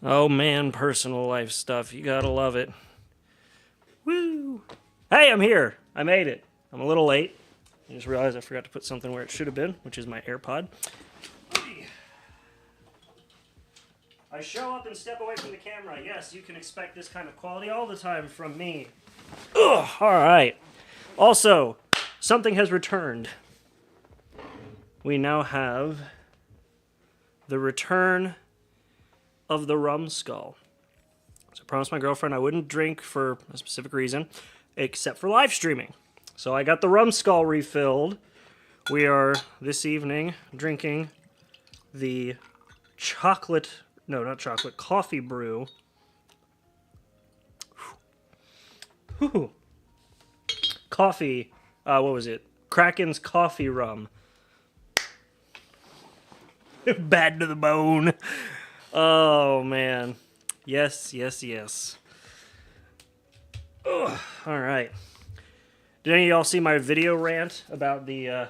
Oh man, personal life stuff. You gotta love it. Woo! Hey, I'm here. I made it. I'm a little late. I just realized I forgot to put something where it should have been, which is my AirPod. I show up and step away from the camera. Yes, you can expect this kind of quality all the time from me. Ugh, alright. Also, something has returned. We now have the return of the rum skull. So I promised my girlfriend I wouldn't drink for a specific reason, except for live streaming. So I got the rum skull refilled. We are, this evening, drinking the coffee brew. Whew. Coffee, what was it? Kraken's coffee rum. Bad to the bone. Oh, man. Yes, yes, yes. Ugh. All right. Did any of y'all see my video rant about the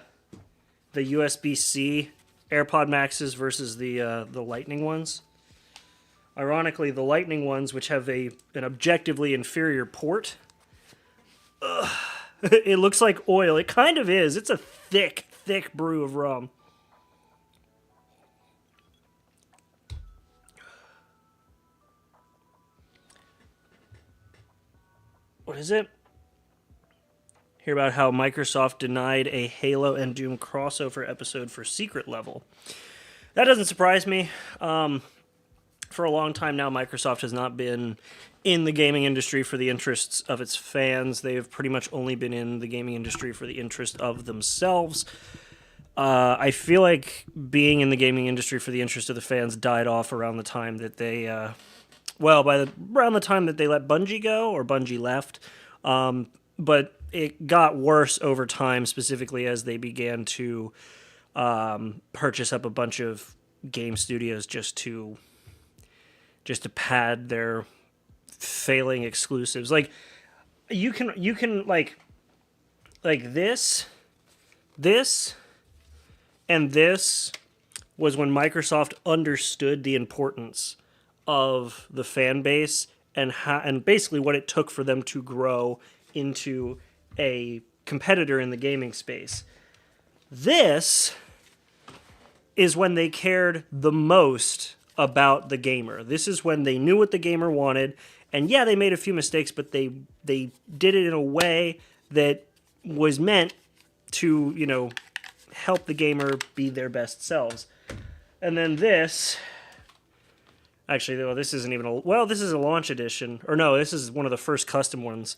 USB-C AirPod Maxes versus the Lightning ones? Ironically, the Lightning ones, which have an objectively inferior port, it looks like oil. It kind of is. It's a thick, thick brew of rum. What is it? Hear about how Microsoft denied a Halo and Doom crossover episode for Secret Level. That doesn't surprise me. For a long time now, Microsoft has not been in the gaming industry for the interests of its fans. They've pretty much only been in the gaming industry for the interest of themselves. I feel like being in the gaming industry for the interest of the fans died off around the time that they, around the time that they let Bungie go, or Bungie left. But it got worse over time, specifically as they began to purchase up a bunch of game studios just to pad their failing exclusives. Like you can like this and this was when Microsoft understood the importance of the fan base and basically what it took for them to grow into a competitor in the gaming space. This is when they cared the most about the gamer. This is when they knew what the gamer wanted, and yeah, they made a few mistakes, but they did it in a way that was meant to, help the gamer be their best selves. And then this, actually, well, this isn't even this is a launch edition, or no, this is one of the first custom ones.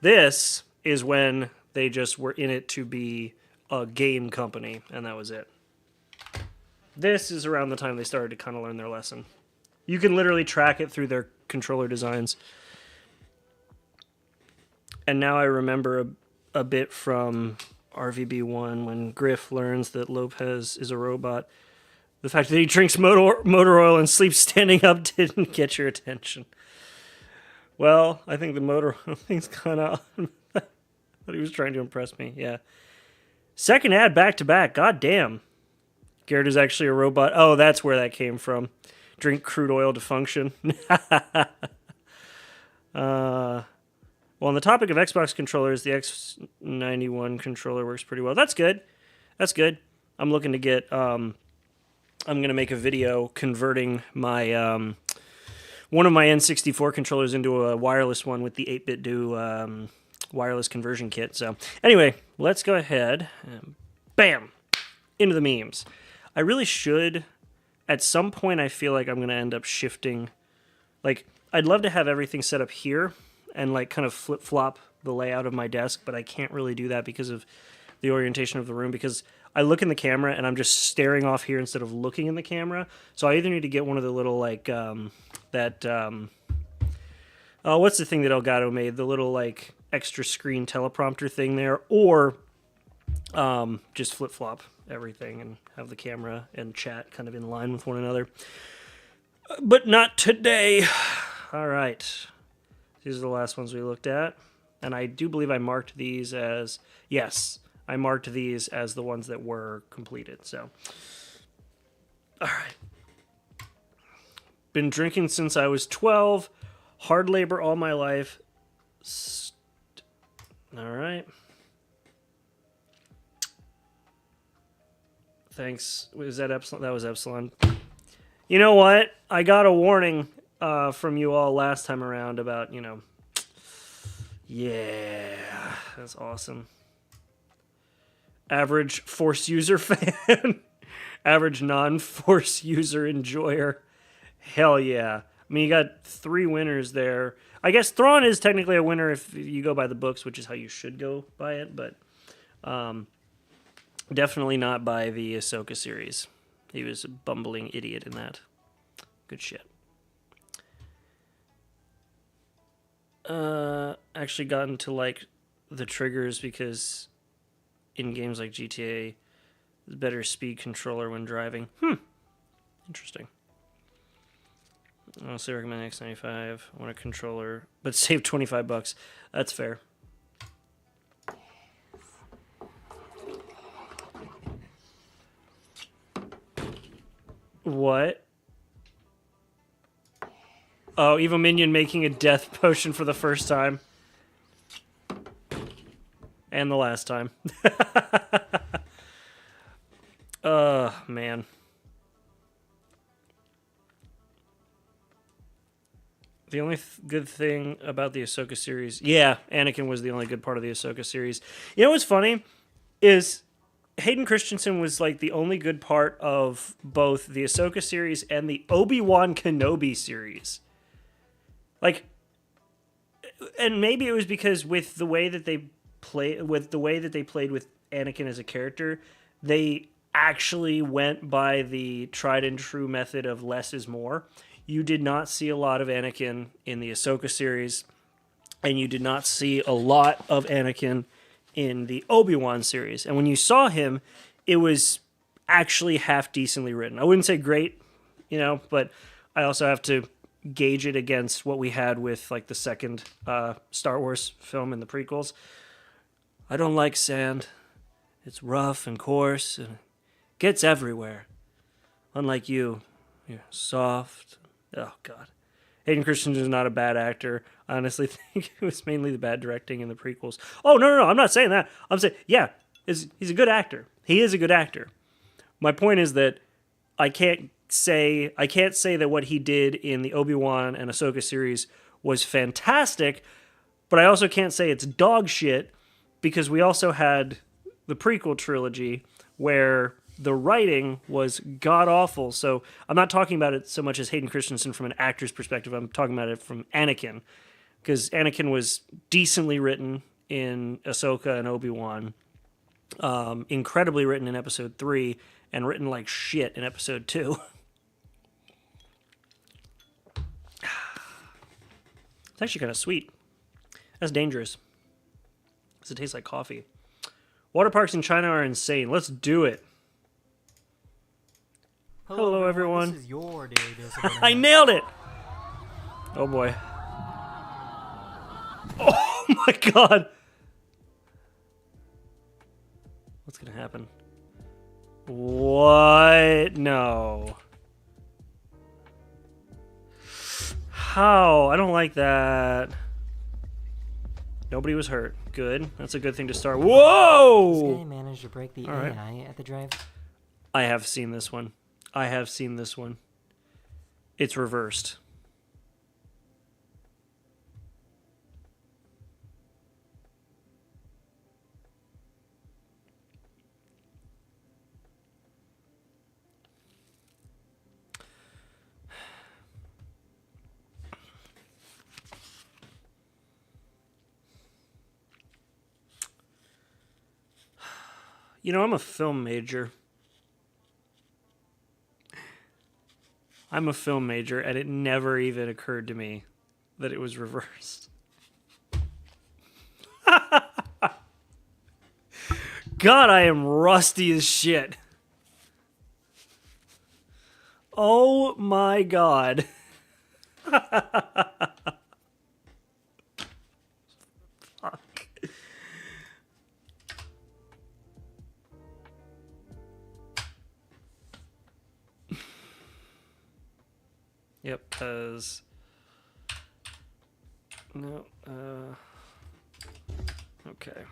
This is when they just were in it to be a game company, and that was it. This is around the time they started to kind of learn their lesson. You can literally track it through their controller designs. And now I remember a bit from RVB1 when Griff learns that Lopez is a robot. The fact that he drinks motor oil and sleeps standing up didn't get your attention. Well, I think the motor oil thing's kind of... But he was trying to impress me, yeah. Second ad back-to-back, god damn. Garrett is actually a robot. Oh, that's where that came from. Drink crude oil to function. Well, on the topic of Xbox controllers, the X91 controller works pretty well. That's good. That's good. I'm looking to get... I'm going to make a video converting my... one of my N64 controllers into a wireless one with the 8-bit do wireless conversion kit. So, anyway, let's go ahead. Bam! Into the memes. I really should... At some point, I feel like I'm going to end up shifting... Like, I'd love to have everything set up here and, like, kind of flip-flop the layout of my desk, but I can't really do that because of the orientation of the room, because I look in the camera and I'm just staring off here instead of looking in the camera. So I either need to get one of the little, like, what's the thing that Elgato made? The little, like, extra screen teleprompter thing there, or just flip-flop everything and have the camera and chat kind of in line with one another. But not today. All right. These are the last ones we looked at. And I do believe I marked these as... Yes, I marked these as the ones that were completed. So, all right. Been drinking since I was 12. Hard labor all my life. All right. Thanks. Was that Epsilon? That was Epsilon. You know what? I got a warning from you all last time around about, yeah, that's awesome. Average Force user fan. Average non-Force user enjoyer. Hell yeah. I mean, you got 3 winners there. I guess Thrawn is technically a winner if you go by the books, which is how you should go by it, but definitely not by the Ahsoka series. He was a bumbling idiot in that. Good shit. Actually got into like the triggers because in games like GTA, there's better speed controller when driving. Interesting. I also recommend X95. I want a controller, but save $25. That's fair. What? Oh, Evil Minion making a death potion for the first time. And the last time. Man. The only good thing about the Ahsoka series... Yeah, Anakin was the only good part of the Ahsoka series. You know what's funny? Is Hayden Christensen was like the only good part of both the Ahsoka series and the Obi-Wan Kenobi series. Like... And maybe it was because with the way that they played with Anakin as a character, they actually went by the tried and true method of less is more. You did not see a lot of Anakin in the Ahsoka series, and you did not see a lot of Anakin in the Obi-Wan series. And when you saw him, it was actually half decently written. I wouldn't say great, but I also have to gauge it against what we had with like the second Star Wars film and the prequels. I don't like sand. It's rough and coarse and gets everywhere. Unlike you, you're soft. Oh, God. Hayden Christensen is not a bad actor. I honestly think it was mainly the bad directing in the prequels. Oh, no. I'm not saying that. I'm saying, yeah, he's a good actor. He is a good actor. My point is that I can't say that what he did in the Obi-Wan and Ahsoka series was fantastic, but I also can't say it's dog shit because we also had the prequel trilogy where the writing was god-awful. So I'm not talking about it so much as Hayden Christensen from an actor's perspective. I'm talking about it from Anakin, because Anakin was decently written in Ahsoka and Obi-Wan, incredibly written in Episode 3, and written like shit in Episode 2. It's actually kind of sweet. That's dangerous, because it tastes like coffee. Water parks in China are insane. Let's do it. Hello everyone. This is your daily dose of I nailed it. Oh boy. Oh my God. What's gonna happen? What? No. How? I don't like that. Nobody was hurt. Good. That's a good thing to start. Whoa! This guy managed to break the AI at the drive. I have seen this one. It's reversed. I'm a film major. And it never even occurred to me that it was reversed. God, I am rusty as shit. Oh my God. Fuck. Yep, because... No, okay.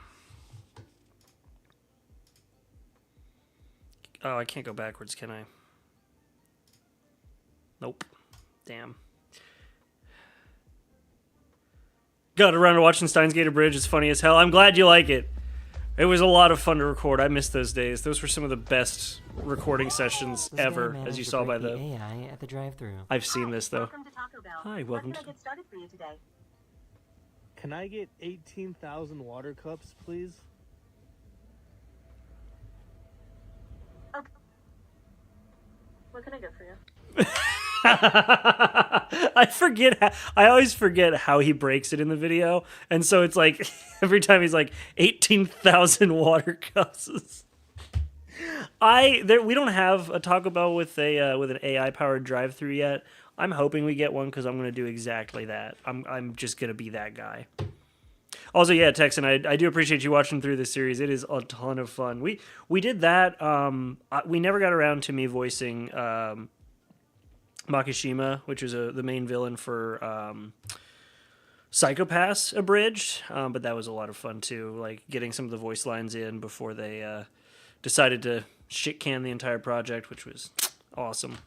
Oh, I can't go backwards, can I? Nope. Damn. Got around to watching Steins Gate Bridge. It's funny as hell. I'm glad you like it. It was a lot of fun to record. I miss those days. Those were some of the best recording sessions This guy ever, managed as you to saw break by the the... AI at the drive-thru. I've seen this, though. Welcome to Taco Bell. Hi, welcome What to... can I get started for you today? Can I get 18,000 water cups, please? Okay. What can I get for you? I always forget how he breaks it in the video, and so it's like every time he's like 18,000 water cups. We don't have a Taco Bell with an AI powered drive-through yet. I'm hoping we get one because I'm going to do exactly that. I'm just going to be that guy. Also, yeah, Texan, I do appreciate you watching through this series. It is a ton of fun. We did that. We never got around to me voicing Makishima, which is the main villain for Psycho-Pass Abridged, but that was a lot of fun too, like getting some of the voice lines in before they decided to shit-can the entire project, which was awesome.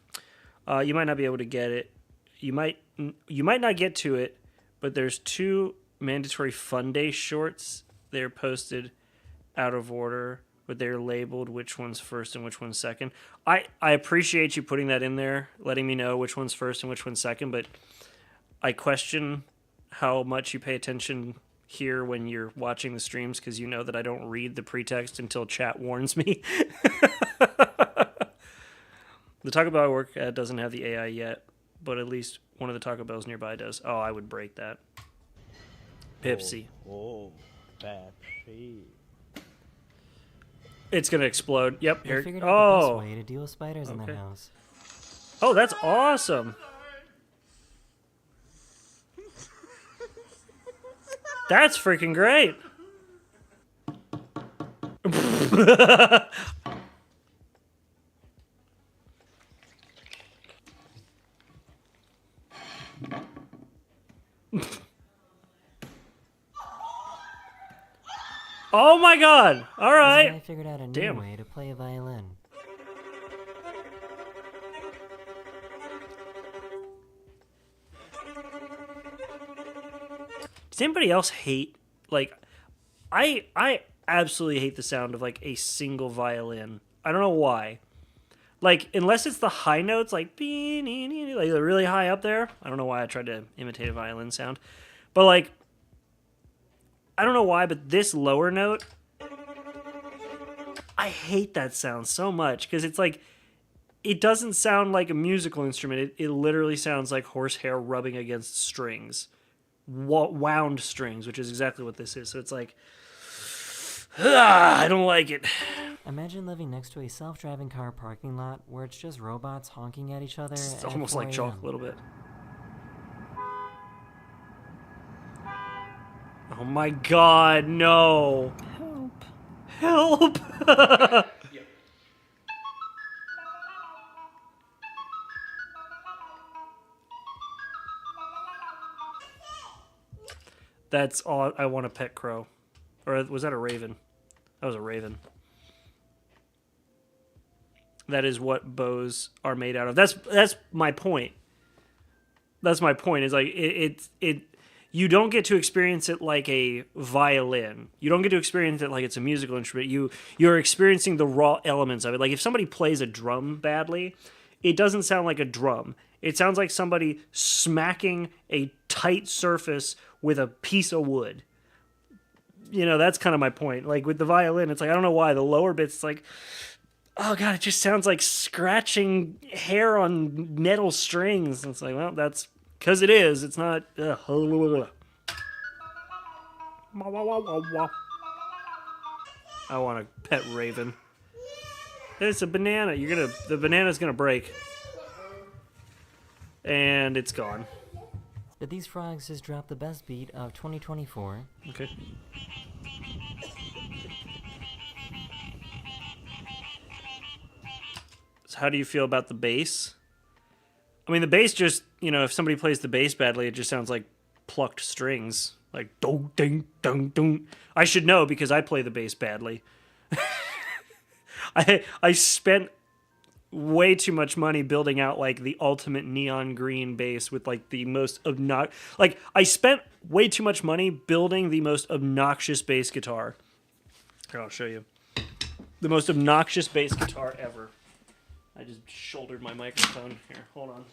You might not be able to get it. You might not get to it, but there's 2 mandatory Fun Day shorts. They're posted out of order, but they're labeled which one's first and which one's second. I appreciate you putting that in there, letting me know which one's first and which one's second, but I question how much you pay attention here when you're watching the streams, because you know that I don't read the pretext until chat warns me. The Taco Bell I work at doesn't have the AI yet, but at least one of the Taco Bells nearby does. Oh, I would break that. Pepsi. Oh, Pepsi. It's gonna explode. Yep. I Here. figured out the Oh. best way to deal with spiders in the Okay. house. Oh, that's awesome. That's freaking great. Oh my god. All This right. guy figured out a new Damn. way to play a violin. Does anybody else hate, like, I absolutely hate the sound of like a single violin. I don't know why. Like, unless it's the high notes, like they're really high up there. I don't know why I tried to imitate a violin sound. But like, I don't know why, but this lower note, I hate that sound so much because it's like, it doesn't sound like a musical instrument. It literally sounds like horsehair rubbing against strings. Wound strings, which is exactly what this is. So it's like, I don't like it. Imagine living next to a self-driving car parking lot where it's just robots honking at each other. It's at almost 4 like chalk a.m. a little bit. Oh my god, no. Help. Help. That's all. I want a pet crow. Or was that a raven? That was a raven. That is what bows are made out of. That's my point. That's my point. Is like it you don't get to experience it like a violin. You don't get to experience it like it's a musical instrument. You're experiencing the raw elements of it. Like if somebody plays a drum badly, it doesn't sound like a drum. It sounds like somebody smacking a tight surface with a piece of wood. You know, that's kind of my point. Like with the violin, it's like, I don't know why, the lower bits, like, oh god, it just sounds like scratching hair on metal strings. And it's like, well, that's because it is. It's not. I want a pet raven. It's a banana. The banana's gonna break. And it's gone. Did these frogs just drop the best beat of 2024? Okay. So how do you feel about the bass? I mean, the bass just, if somebody plays the bass badly, it just sounds like plucked strings. Like, dong, ding, dong, dong. I should know because I play the bass badly. I spent way too much money building out like the ultimate neon green bass with like the most I spent way too much money building the most obnoxious bass guitar. Here, I'll show you. The most obnoxious bass guitar ever. I just shouldered my microphone. Here, hold on.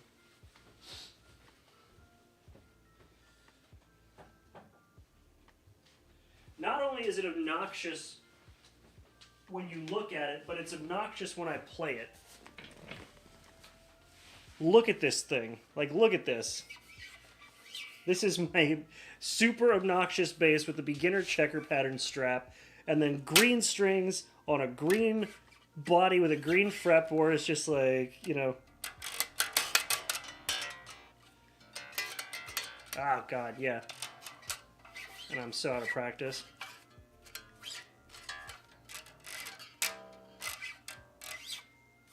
Not only is it obnoxious when you look at it, but it's obnoxious when I play it. Look at this thing. Like, look at this. This is my super obnoxious bass with the beginner checker pattern strap, and then green strings on a green body with a green fretboard. It's just like, Oh, God, yeah. And I'm so out of practice.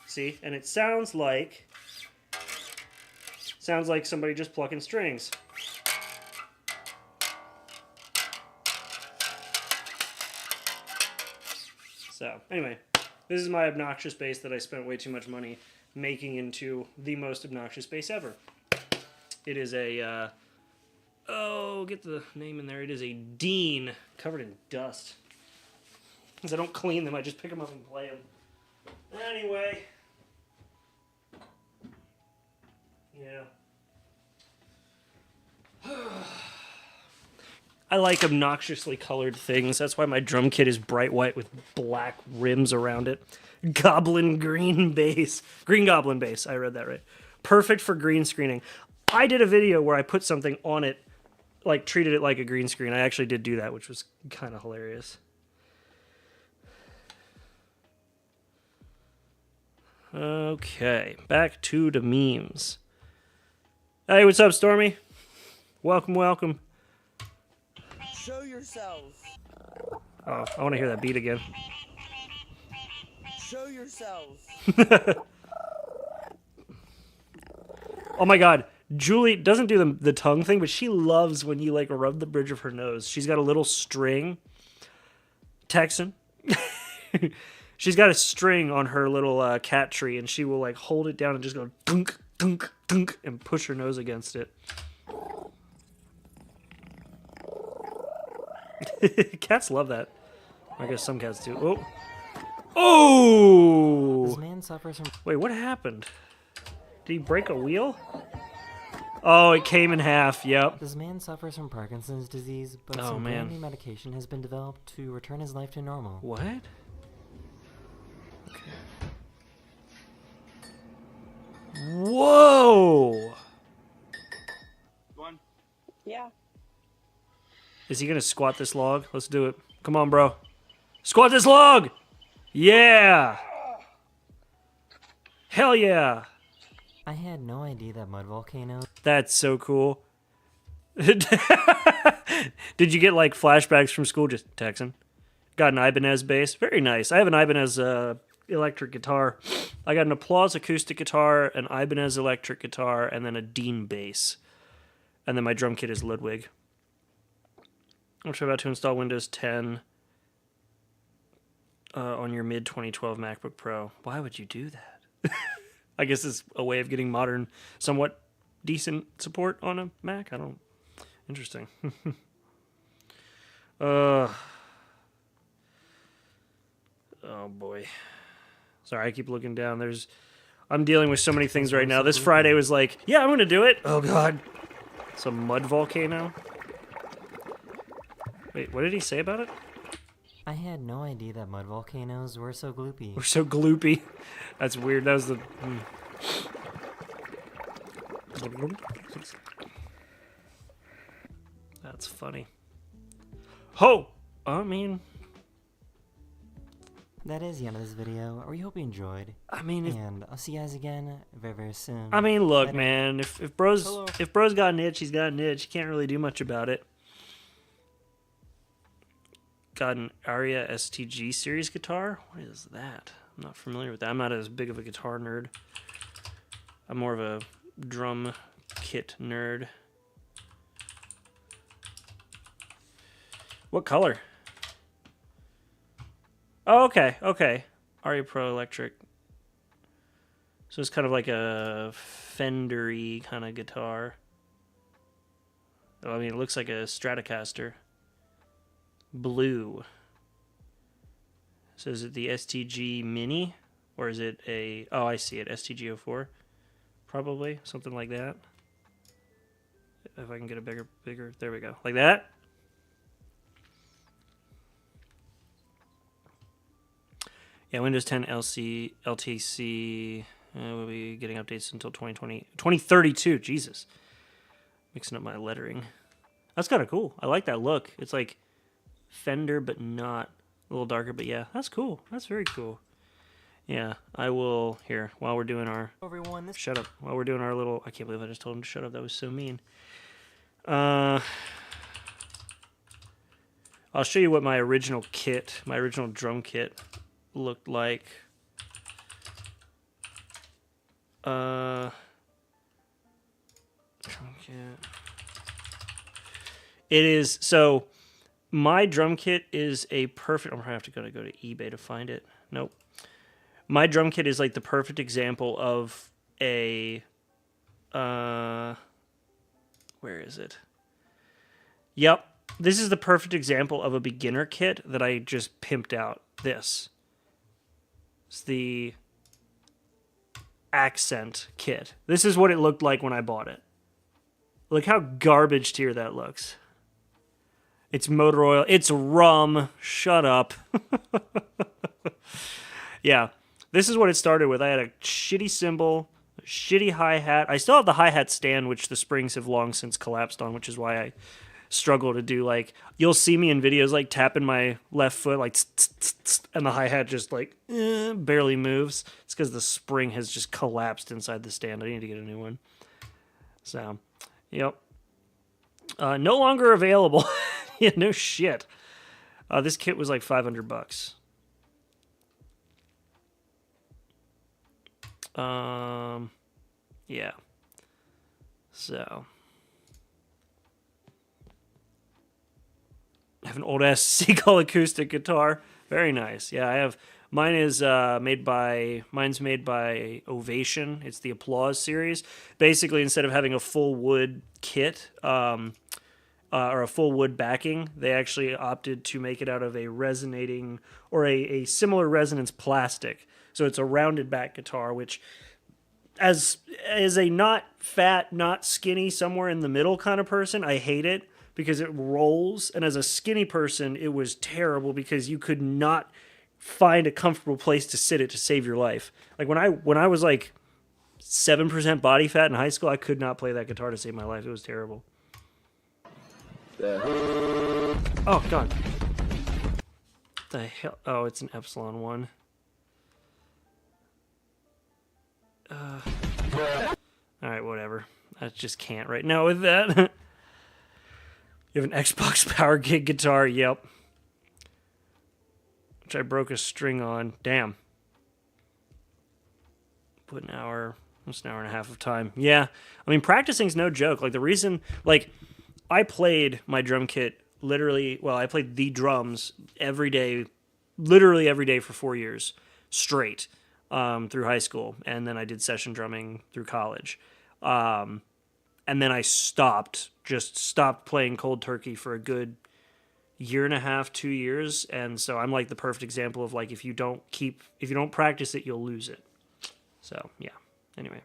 See? And it sounds like somebody just plucking strings. So, anyway, this is my obnoxious bass that I spent way too much money making into the most obnoxious bass ever. It is a, get the name in there. It is a Dean covered in dust. Because I don't clean them, I just pick them up and play them. Anyway. Yeah. I like obnoxiously colored things. That's why my drum kit is bright white with black rims around it. Goblin green bass. Green Goblin bass. I read that right. Perfect for green screening. I did a video where I put something on it, like treated it like a green screen. I actually did do that, which was kind of hilarious. Okay, back to the memes. Hey, what's up, Stormy? Welcome, welcome. Show yourselves. Oh, I want to hear that beat again. Show yourselves. Oh my God, Julie doesn't do the tongue thing, but she loves when you like rub the bridge of her nose. She's got a little string. Texan. She's got a string on her little cat tree, and she will like hold it down and just go dunk, dunk, dunk, and push her nose against it. Cats love that. I guess some cats do. Oh. Oh! This man suffers from. Wait, what happened? Did he break a wheel? Oh, it came in half. Yep. This man suffers from Parkinson's disease, but Oh, some man. brand new medication has been developed to return his life to normal. What? Okay. Whoa! Yeah. Is he gonna squat this log? Let's do it. Come on, bro. Squat this log! Yeah! Hell yeah! I had no idea that mud volcanoes. That's so cool. Did you get like flashbacks from school? Just Texan. Got an Ibanez bass. Very nice. I have an Ibanez electric guitar. I got an Applause acoustic guitar, an Ibanez electric guitar, and then a Dean bass. And then my drum kit is Ludwig. I'm about to install Windows 10 on your mid 2012 MacBook Pro. Why would you do that? I guess it's a way of getting modern, somewhat decent support on a Mac. I don't. Interesting. Oh boy. Sorry, I keep looking down. I'm dealing with so many things right now. This Friday was like, yeah, I'm gonna do it. Oh God. Some mud volcano. Wait, what did he say about it? I had no idea that mud volcanoes were so gloopy. We're so gloopy. That's weird. That was the. That's funny. Ho! I mean, That is the end of this video. We hope you enjoyed. if, And I'll see you guys again very, very soon. look, Later. man. If bro's Hello. got an itch, he's got an itch. You can't really do much about it. Got an Aria STG series guitar. What is that? I'm not familiar with that. I'm not as big of a guitar nerd. I'm more of a drum kit nerd. What color? Oh, okay, okay. RE Pro Electric. So it's kind of like a Fender-y kind of guitar. Oh, I mean, it looks like a Stratocaster. Blue. So is it the STG Mini? Or is it a... Oh, I see it. STG04? Probably. Something like that. If I can get a bigger... There we go. Like that? Yeah, Windows 10 LTC will be getting updates until 2032. Jesus. Mixing up my lettering. That's kind of cool. I like that look. It's like Fender, but not a little darker. But yeah, that's cool. That's very cool. Yeah, I will... Here, while we're doing our... Everyone, this Shut up. While we're doing our little... I can't believe I just told him to shut up. That was so mean. I'll show you what my original kit, my original drum kit looked like. Drum kit. It is... So, my drum kit is a perfect... I'm going to have to go to eBay to find it. Nope. My drum kit is like the perfect example of a... where is it? Yep. This is the perfect example of a beginner kit that I just pimped out. This. It's the Accent kit. This is what it looked like when I bought it. Look how garbage tier that looks. It's motor oil. It's rum. Shut up. Yeah. This is what it started with. I had a shitty cymbal, a shitty hi-hat. I still have the hi-hat stand, which the springs have long since collapsed on, which is why I struggle to do, like, you'll see me in videos, like, tapping my left foot, like, and the hi-hat just, like, barely moves. It's because the spring has just collapsed inside the stand. I need to get a new one. So, yep. No longer available. Yeah, no shit. This kit was like $500. Yeah. So. I have an old ass Seagull acoustic guitar. Very nice. Yeah, I have. Mine is made by Ovation. It's the Applause series. Basically, instead of having a full wood kit, or a full wood backing, they actually opted to make it out of a resonating or a similar resonance plastic. So it's a rounded back guitar, which as a not fat, not skinny, somewhere in the middle kind of person, I hate it because it rolls. And as a skinny person, it was terrible because you could not find a comfortable place to sit it to save your life. Like when I was like 7% body fat in high school, I could not play that guitar to save my life. It was terrible. Oh, God. The hell? Oh, it's an Epsilon one. Alright, whatever. I just can't right now with that. You have an Xbox Power Gig guitar? Yep. Which I broke a string on. Damn. Put almost an hour and a half of time. Yeah. I mean, practicing's no joke. Like, the reason, like, I played my drum kit I played the drums every day, literally every day for 4 years straight. Through high school, and then I did session drumming through college. And then I stopped playing cold turkey for a good year and a half, 2 years, and so I'm like the perfect example of like if you don't practice it, you'll lose it. So, yeah. Anyway.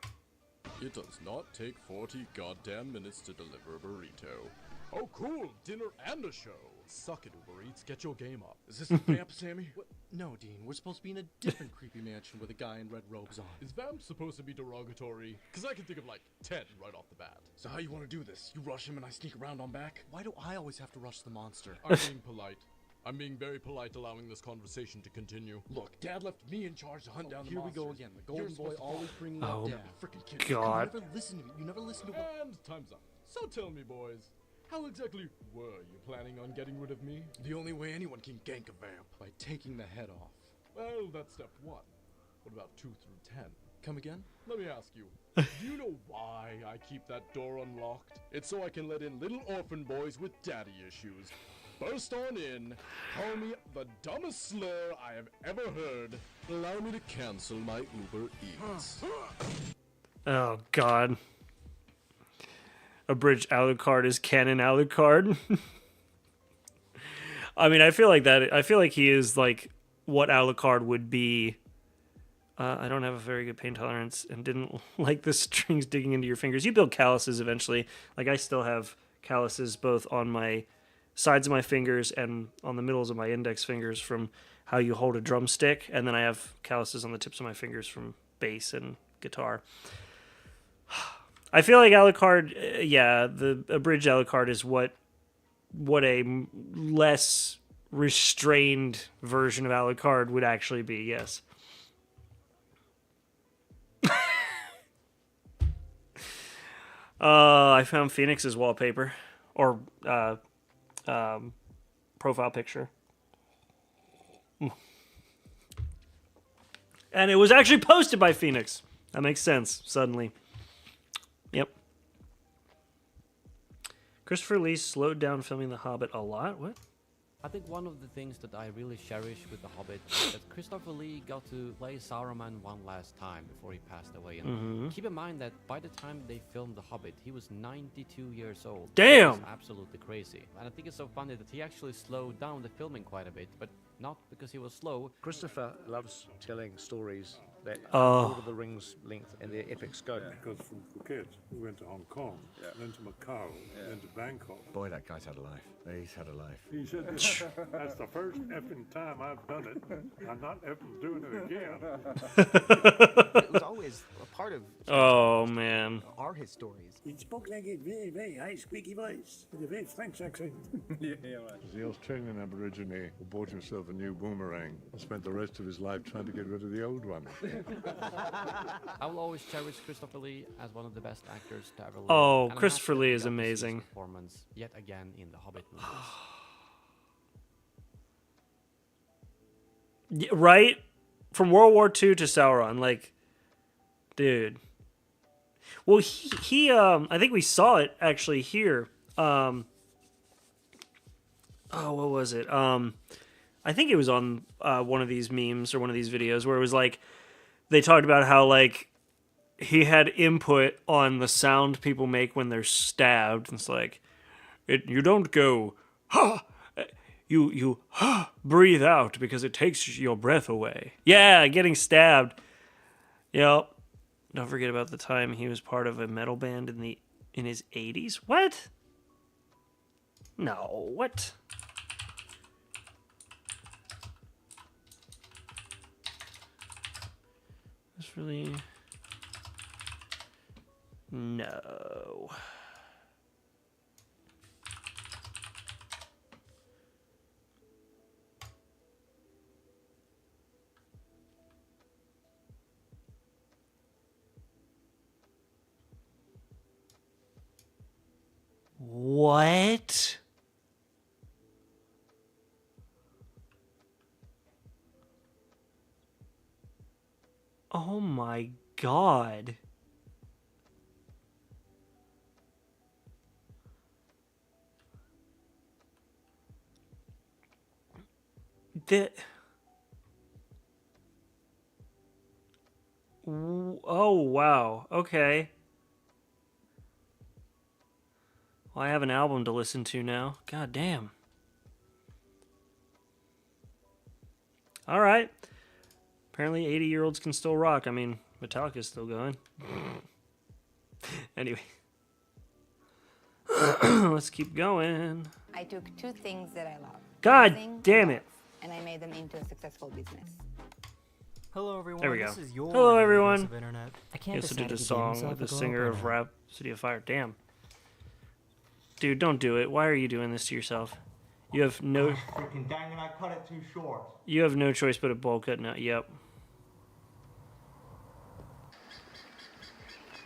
It does not take 40 goddamn minutes to deliver a burrito. Oh, cool! Dinner and a show! Suck it, Uber Eats. Get your game up. Is this a vamp, Sammy? What? No, Dean. We're supposed to be in a different creepy mansion with a guy in red robes on. Is vamp supposed to be derogatory? Because I can think of like 10 right off the bat. So how you want to do this? You rush him and I sneak around on back? Why do I always have to rush the monster? I'm being polite. I'm being very polite, allowing this conversation to continue. Look, Dad left me in charge to hunt down the Here monsters. we go again. The golden boy always bringing up Dad. Freaking kid. God. You never listen to me. You never listen to what... And time's up. So tell me, boys, how exactly were you planning on getting rid of me? The only way anyone can gank a vamp. By taking the head off. Well, that's step 1. What about 2 through 10? Come again? Let me ask you. Do you know why I keep that door unlocked? It's so I can let in little orphan boys with daddy issues. Burst on in, call me the dumbest slur I have ever heard, allow me to cancel my Uber Eats. Oh God. Abridged Alucard is canon Alucard. I mean, I feel like he is like what Alucard would be. I don't have a very good pain tolerance and didn't like the strings digging into your fingers. You build calluses eventually. Like, I still have calluses both on my sides of my fingers and on the middles of my index fingers from how you hold a drumstick. And then I have calluses on the tips of my fingers from bass and guitar. I feel like Alucard, the abridged Alucard is what a less restrained version of Alucard would actually be, yes. I found Phoenix's wallpaper or profile picture, and it was actually posted by Phoenix. That makes sense suddenly. Yep. Christopher Lee slowed down filming The Hobbit a lot. What? I think one of the things that I really cherish with The Hobbit is that Christopher Lee got to play Saruman one last time before he passed away. And keep in mind that by the time they filmed The Hobbit, he was 92 years old. Damn! Which is absolutely crazy. And I think it's so funny that he actually slowed down the filming quite a bit, but not because he was slow. Christopher loves telling stories that Oh. Lord of the Rings length and their epic scope. Because from Phuket, we went to Hong Kong, then to Macau, then to Bangkok. Boy, that guy's had a life. He's had a life. He said, that's the first effing time I've done it. I'm not effing doing it again. It was always a part of Oh man. our his stories. He spoke like a very, very high, squeaky voice with a very French accent. Yeah, right. The Australian Aborigine who bought himself a new boomerang and spent the rest of his life trying to get rid of the old one. I will always cherish Christopher Lee as one of the best actors to ever live. Oh, And I'm Christopher happy Lee we is got to see his amazing. Performance yet again in the Hobbit movies. Yeah, right? From World War II to Sauron, like, dude. Well, he I think we saw it actually here. Oh, what was it? I think it was on one of these memes or one of these videos where it was like, they talked about how, like, he had input on the sound people make when they're stabbed. It's like, you don't go, ha! You breathe out because it takes your breath away. Yeah, getting stabbed. Yep. Don't forget about the time he was part of a metal band in his 80s. What? No, what? That's really... No. What? Oh my God. Oh, wow. Okay. Well, I have an album to listen to now. God damn. All right. Apparently 80-year-olds can still rock. I mean, Metallica's still going. Anyway. Let's keep going. I took two things that I love. God dancing damn it. and I made them into a successful business. Hello everyone. There we go. This is your Hello universe everyone. of internet. I can't He also decide did a if he gave song himself with the a globe singer or of not. Rap City of Fire. Damn. Dude, don't do it. Why are you doing this to yourself? You have no... Freaking dang it, I cut it too short. You have no choice but a bowl cut now. Yep.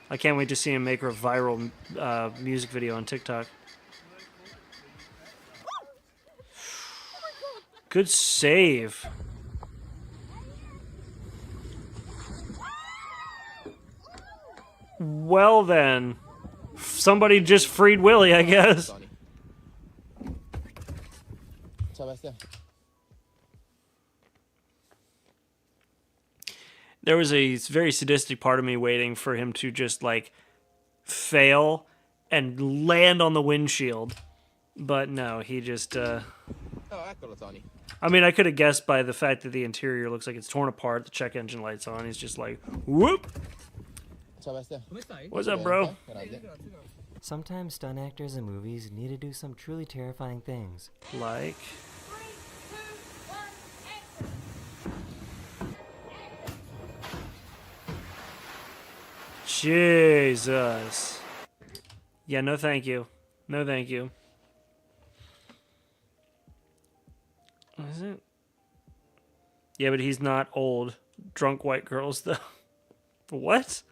I can't wait to see him make a viral music video on TikTok. Good save. Well then, somebody just freed Willie, I guess. There was a very sadistic part of me waiting for him to just like fail and land on the windshield, but no, he just. I mean, I could have guessed by the fact that the interior looks like it's torn apart. The check engine light's on. He's just like, whoop. What's up, bro? Sometimes stunt actors in movies need to do some truly terrifying things. Like. Jesus. Yeah, no thank you. No thank you. Is it? Yeah, but he's not old. Drunk white girls, though. What?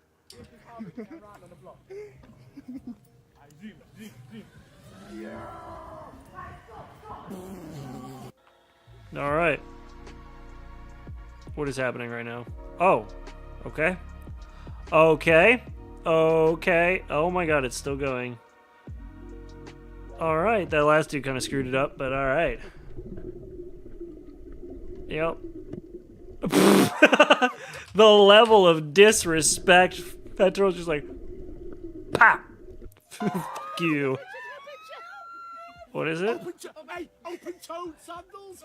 Alright. What is happening right now? Oh. Okay. Okay. Okay. Oh my god, it's still going. Alright, that last dude kind of screwed it up, but alright. Yep. The level of disrespect. Petrol's just like, pop. Fuck you. What is it? Open-toed sandals.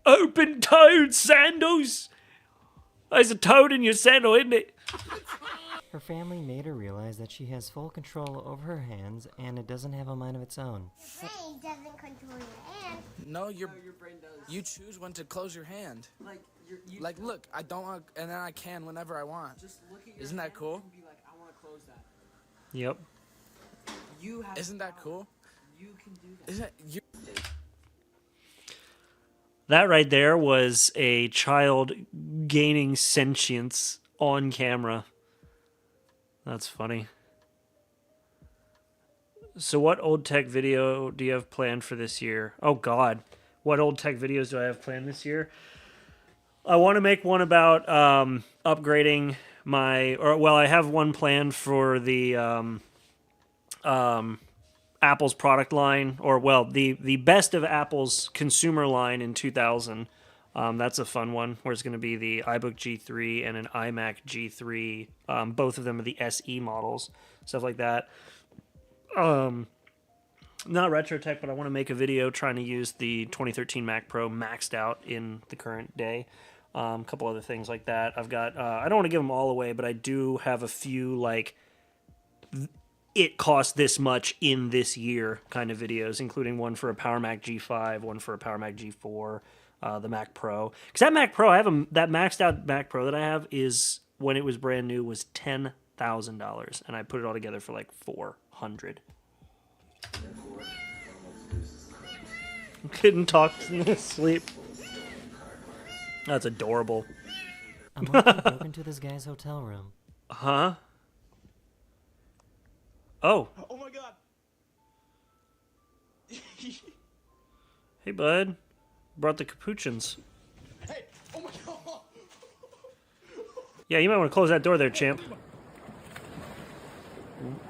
Open-toed sandals. There's a toad in your sandal, isn't it? Her family made her realize that she has full control over her hands and it doesn't have a mind of its own. Brain doesn't control your hand. No, your brain does. You choose when to close your hand. Like, look, I don't want, and then I can whenever I want. Just look at your Isn't that cool? And be like, I want to close that. Yep. Isn't that cool? You can do that. Isn't you? That right there was a child gaining sentience on camera. That's funny. So what old tech video do you have planned for this year? Oh god. What old tech videos do I have planned this year? I want to make one about upgrading my, I have one planned for the Apple's product line, the best of Apple's consumer line in 2000. That's a fun one, where it's going to be the iBook G3 and an iMac G3. Both of them are the SE models, stuff like that. Not retro tech, but I want to make a video trying to use the 2013 Mac Pro maxed out in the current day. A couple other things like that. I've got, I don't want to give them all away, but I do have a few, like, it cost this much in this year kind of videos, including one for a Power Mac G5, one for a Power Mac G4, the Mac Pro. Because that Mac Pro, that maxed out Mac Pro that I have is, when it was brand new, was $10,000. And I put it all together for like $400. Couldn't talk in his sleep. That's adorable. A monkey broke into this guy's hotel room. Huh? Oh. Oh my god. Hey, bud. Brought the capuchins. Hey. Oh my god. Yeah, you might want to close that door there, champ.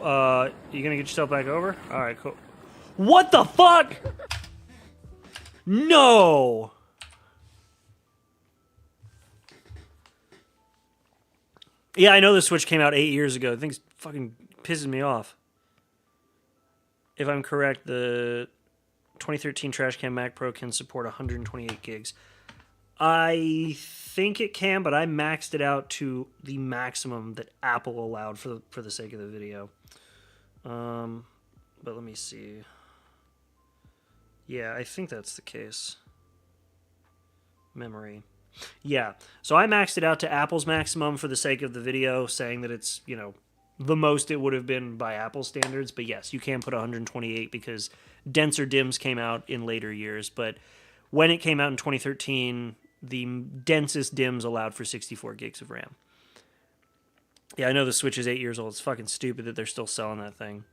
You gonna get yourself back over? Alright, cool. What the fuck? No! Yeah, I know the Switch came out 8 years ago. The thing's fucking pisses me off. If I'm correct, the 2013 Trashcan Mac Pro can support 128 gigs. I think it can, but I maxed it out to the maximum that Apple allowed for the sake of the video. But let me see. Yeah, I think that's the case. Memory. Yeah, so I maxed it out to Apple's maximum for the sake of the video, saying that it's, you know, the most it would have been by Apple standards. But yes, you can put 128 because denser DIMMs came out in later years. But when it came out in 2013, the densest DIMMs allowed for 64 gigs of RAM. Yeah, I know the Switch is 8 years old. It's fucking stupid that they're still selling that thing.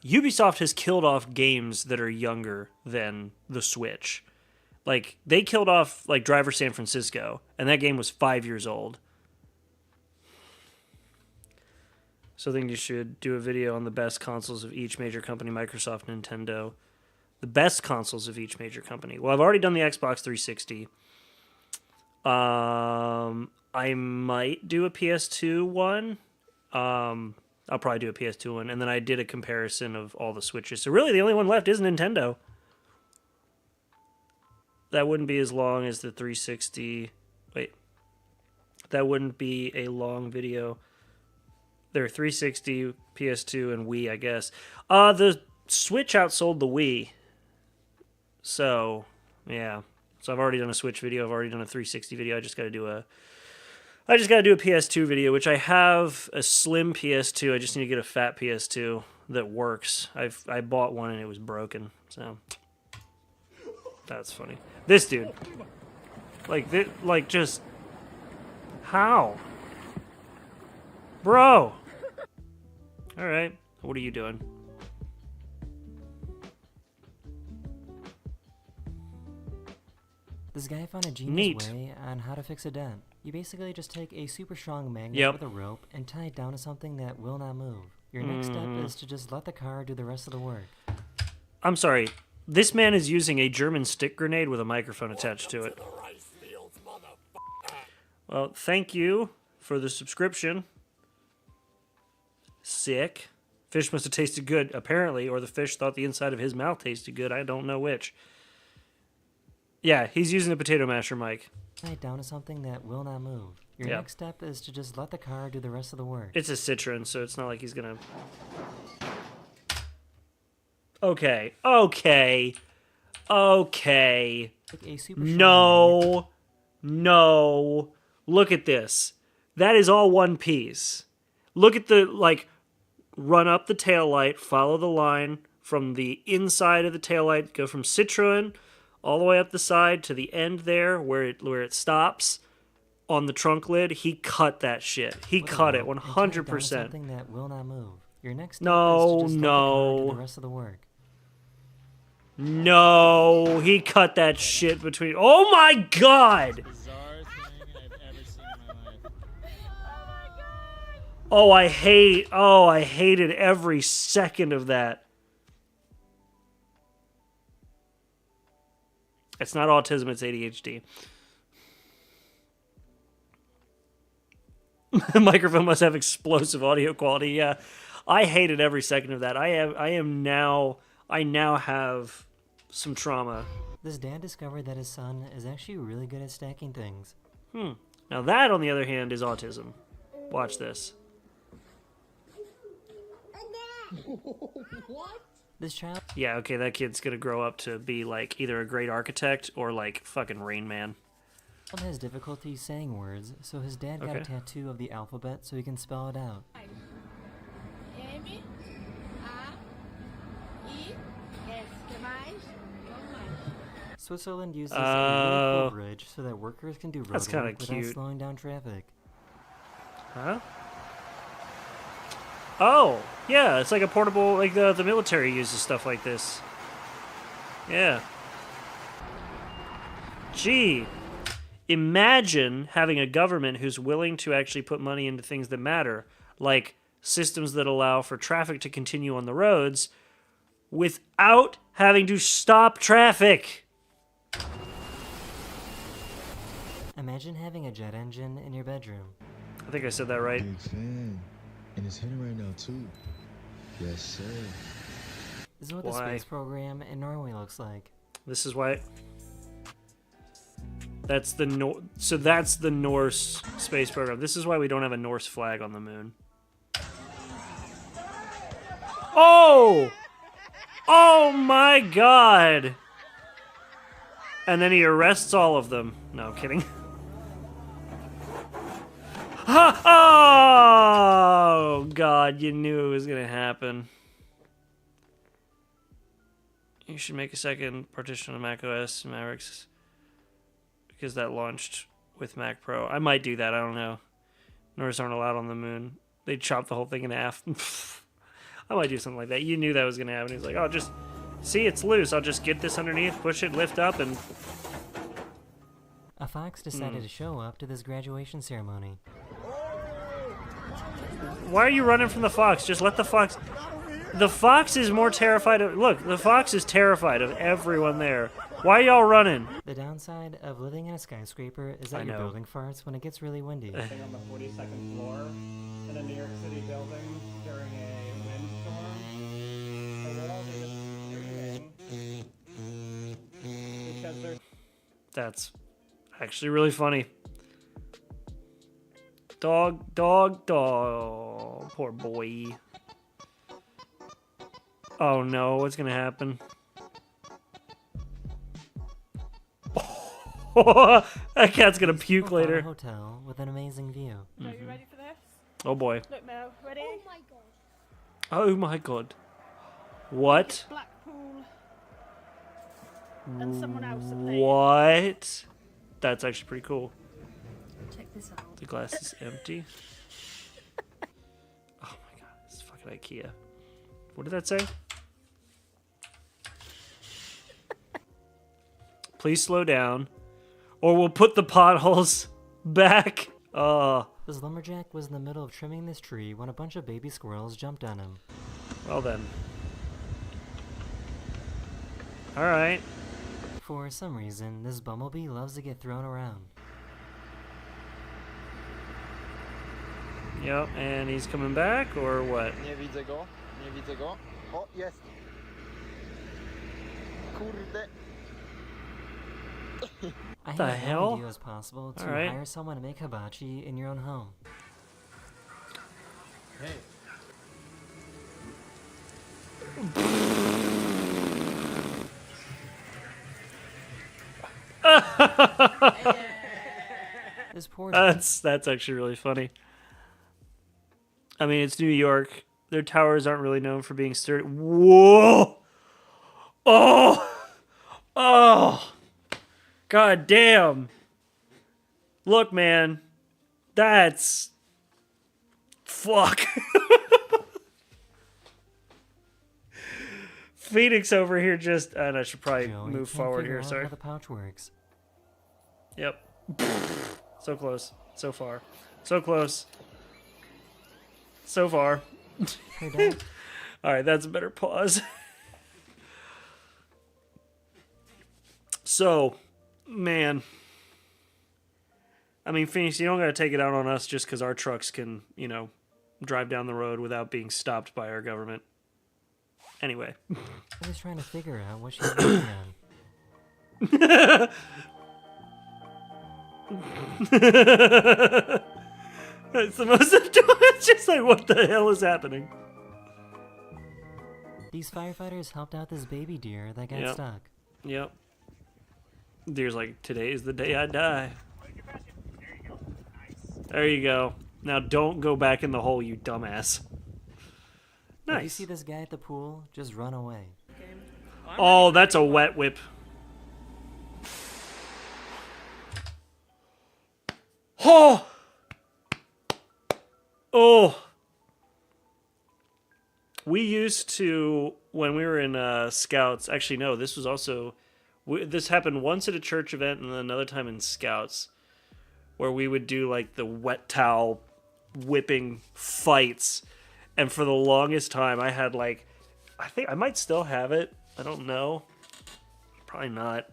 Ubisoft has killed off games that are younger than the Switch. Like, they killed off, like, Driver San Francisco, and that game was 5 years old. So I think you should do a video on the best consoles of each major company, Microsoft, Nintendo. The best consoles of each major company. Well, I've already done the Xbox 360. I might do a PS2 one. I'll probably do a PS2 one. And then I did a comparison of all the Switches. So really, the only one left is Nintendo. That wouldn't be as long as the 360. Wait. That wouldn't be a long video. There are 360, PS2, and Wii, I guess. The Switch outsold the Wii. So, yeah. So I've already done a Switch video. I've already done a 360 video. I just got to do a PS2 video, which I have a slim PS2. I just need to get a fat PS2 that works. I bought one and it was broken. So that's funny. This dude, like just how, bro? All right, what are you doing? This guy found a genius Neat. way on how to fix a dent. You basically just take a super strong magnet with a rope and tie it down to something that will not move. Your next step is to just let the car do the rest of the work. I'm sorry. This man is using a German stick grenade with a microphone attached to it. Well, thank you for the subscription. Sick. Fish must have tasted good, apparently, or the fish thought the inside of his mouth tasted good. I don't know which. Yeah, he's using a potato masher mic. Tie it down to something that will not move. Your next step is to just let the car do the rest of the work. It's a Citroen, so it's not like he's gonna... Okay. No. Look at this. That is all one piece. Look at the, like, run up the taillight, follow the line from the inside of the taillight, go from Citroen all the way up the side to the end there where it stops on the trunk lid. He cut that shit. He cut it 100%. Something that will not move. Your next step No, is to just let the car do the rest of the work. No, he cut that shit between. Oh my god! Oh, I hated every second of that. It's not autism, it's ADHD. The microphone must have explosive audio quality. Yeah, I hated every second of that. I now have some trauma. This dad discovered that his son is actually really good at stacking things. Now that, on the other hand, is autism. Watch this. What? This child... Yeah, okay, that kid's gonna grow up to be, like, either a great architect or, like, fucking Rain Man. Has difficulty saying words, so his dad got a tattoo of the alphabet so he can spell it out. Switzerland uses a really cool bridge so that workers can do road work without slowing down traffic. Huh? Oh, yeah, it's like a portable, like the military uses stuff like this. Yeah. Gee, imagine having a government who's willing to actually put money into things that matter, like systems that allow for traffic to continue on the roads without having to stop traffic. Imagine having a jet engine in your bedroom. I think I said that right. Big fan. And it's hitting right now, too. Yes, sir. This is what the space program in Norway looks like. This is why... That's the So that's the Norse space program. This is why we don't have a Norse flag on the moon. Oh! Oh my god! And then he arrests all of them. No, I'm kidding. Oh god, you knew it was gonna happen. You should make a second partition on macOS and Mavericks because that launched with Mac Pro. I might do that, I don't know. Norse aren't allowed on the moon. They chopped the whole thing in half. I might do something like that. You knew that was gonna happen. He's like, oh, just see, it's loose. I'll just get this underneath, push it, lift up, and A fox decided to show up to this graduation ceremony. Why are you running from the fox? Just let the fox... The fox is more terrified of... Look, the fox is terrified of everyone there. Why are y'all running? The downside of living in a skyscraper is that your building farts when it gets really windy. On the 42nd floor in a New York City building during a windstorm. The walls are just screaming because they're... That's actually really funny. Dog, dog, dog. Poor boy. Oh no, what's gonna happen? That cat's gonna puke later. A hotel with an amazing view. Are you ready for this? Oh boy. Look, Mo, ready? Oh my god. Oh my god. What? Blackpool. And someone else at the... What? That's actually pretty cool. Check this out. The glass is empty. Oh my god, it's fucking IKEA. What did that say? Please slow down, or we'll put the potholes back. This lumberjack was in the middle of trimming this tree when a bunch of baby squirrels jumped on him. Well then. Alright. For some reason, this bumblebee loves to get thrown around. Yep, and he's coming back, or what? Nie widzę go, nie widzę go. O, jest. Kurde. I The had hell? no idea it was possible to Alright. hire someone to make hibachi in your own home. Hey. This poor That's actually really funny. I mean, it's New York. Their towers aren't really known for being sturdy. Whoa! Oh! Oh! God damn! Look, man. That's... Fuck. Phoenix over here just... And I should probably Joey move can't forward figure here, out sorry. how the pouch works. Yep. So close. So far. So close. So far. Hey, Dad. Alright, that's a better pause. So, man. I mean, Phoenix, you don't gotta take it out on us just because our trucks can, you know, drive down the road without being stopped by our government. Anyway. I was trying to figure out what she's working on. It's the most it's just like, what the hell is happening? These firefighters helped out this baby deer that got Yep. stuck. Yep. Deer's like, today is the day I die. There you go. Now don't go back in the hole, you dumbass. If you Nice. see this guy at the pool, just run away. Oh, that's a wet whip. Oh! Oh! We used to, when we were in Scouts, actually no, this was also, this happened once at a church event and then another time in Scouts, where we would do like the wet towel whipping fights. And for the longest time, I had like, I think I might still have it. I don't know. Probably not.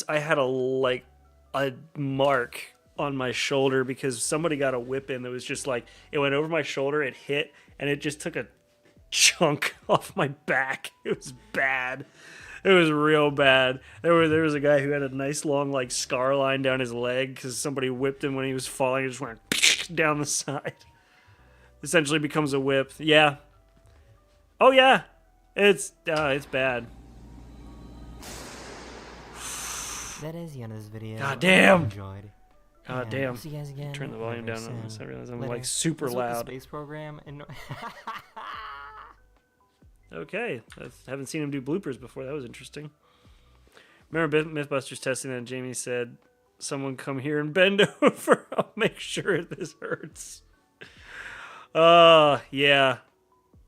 I had a mark on my shoulder because somebody got a whip in that was just like, it went over my shoulder, it hit, and it just took a chunk off my back. It was bad. It was real bad. There was a guy who had a nice long like scar line down his leg because somebody whipped him when he was falling. It just went down the side. Essentially becomes a whip. Yeah. Oh yeah. It's bad. That is the end of this video. God I hope damn. you enjoyed. God And damn. we'll see you guys again. Turn the volume very down on this. soon. I realize I'm Later. like super Let's look at the loud. space program and Okay. I haven't seen him do bloopers before. That was interesting. Remember Mythbusters testing that Jamie said, someone come here and bend over. I'll make sure this hurts. Yeah.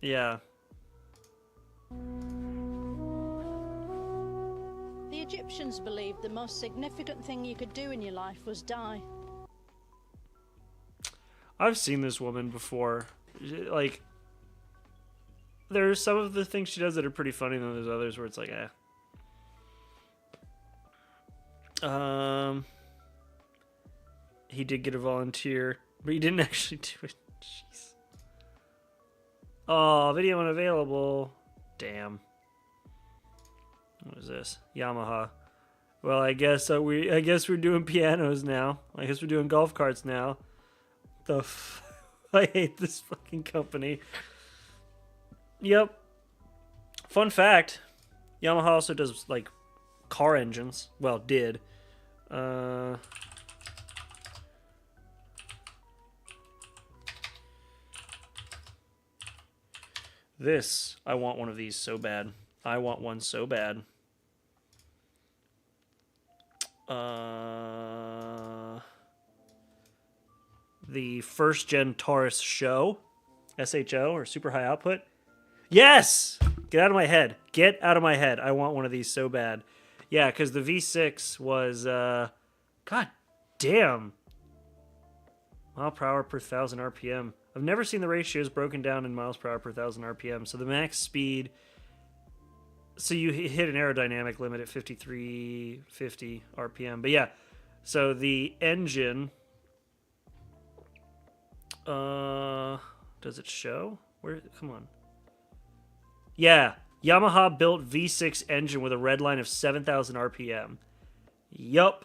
Yeah. The Egyptians believed the most significant thing you could do in your life was die. I've seen this woman before. Like, there's some of the things she does that are pretty funny, and then there's others where it's like, eh. He did get a volunteer, but he didn't actually do it. Jeez. Oh, video unavailable. Damn. What is this? Yamaha. Well, I guess we're doing pianos now. I guess we're doing golf carts now. I hate this fucking company. Yep. Fun fact, Yamaha also does like car engines. Well, did. This, I want one of these so bad. I want one so bad. The first gen Taurus SHO, SHO, or super high output. Yes! Get out of my head. Get out of my head. I want one of these so bad. Yeah, because the V6 was, god damn. Mile per hour per 1,000 RPM. I've never seen the ratios broken down in miles per hour per 1,000 RPM. So the max speed, so you hit an aerodynamic limit at 5350 RPM. But yeah, so the engine, does it show? Where? Come on. Yeah, Yamaha built V6 engine with a red line of 7,000 RPM. Yup.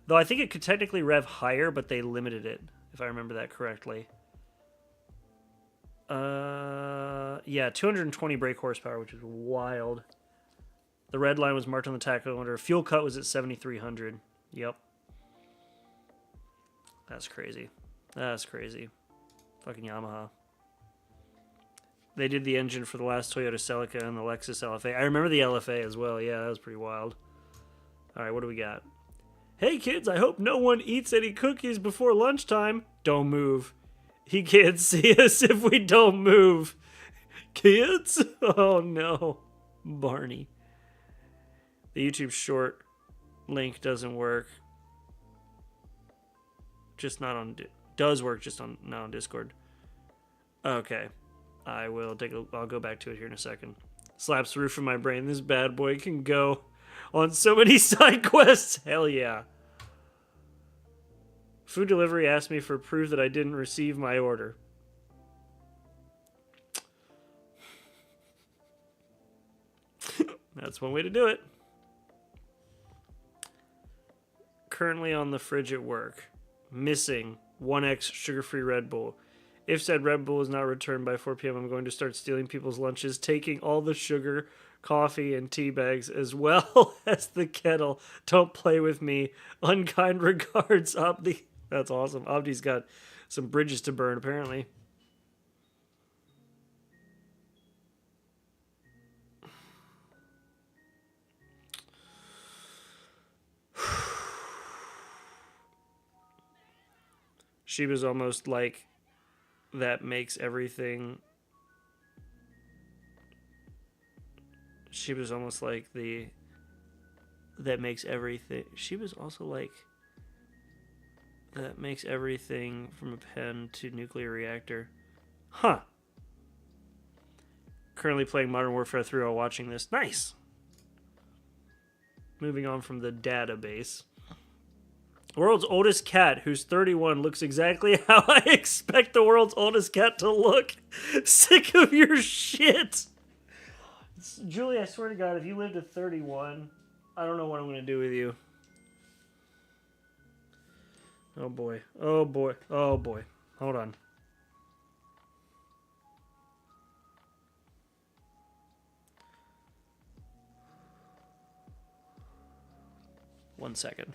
Though I think it could technically rev higher, but they limited it, if I remember that correctly. Yeah, 220 brake horsepower, which is wild. The red line was marked on the tachometer. Fuel cut was at 7,300. Yep. That's crazy. That's crazy. Fucking Yamaha. They did the engine for the last Toyota Celica and the Lexus LFA. I remember the LFA as well. Yeah, that was pretty wild. All right, what do we got? Hey, kids, I hope no one eats any cookies before lunchtime. Don't move. He can't see us if we don't move. Kids? Oh, no. Barney. The YouTube short link doesn't work. Just not on... Does work, just on not on Discord. Okay. I'll go back to it here in a second. Slaps the roof of my brain. This bad boy can go on so many side quests. Hell yeah. Food delivery asked me for proof that I didn't receive my order. That's one way to do it. Currently on the fridge at work. Missing 1X sugar-free Red Bull. If said Red Bull is not returned by 4 p.m., I'm going to start stealing people's lunches, taking all the sugar, coffee, and tea bags, as well as the kettle. Don't play with me. Unkind regards, Abdi. That's awesome. Abdi's got some bridges to burn, apparently. She was almost like that makes everything. She was almost like the that makes everything. She was also like that makes everything from a pen to nuclear reactor. Huh. Currently playing Modern Warfare 3 while watching this. Nice. Moving on from the database. World's oldest cat, who's 31, looks exactly how I expect the world's oldest cat to look. Sick of your shit. Julie, I swear to God, if you lived to 31, I don't know what I'm going to do with you. Oh boy. Oh boy. Oh boy. Hold on. One second.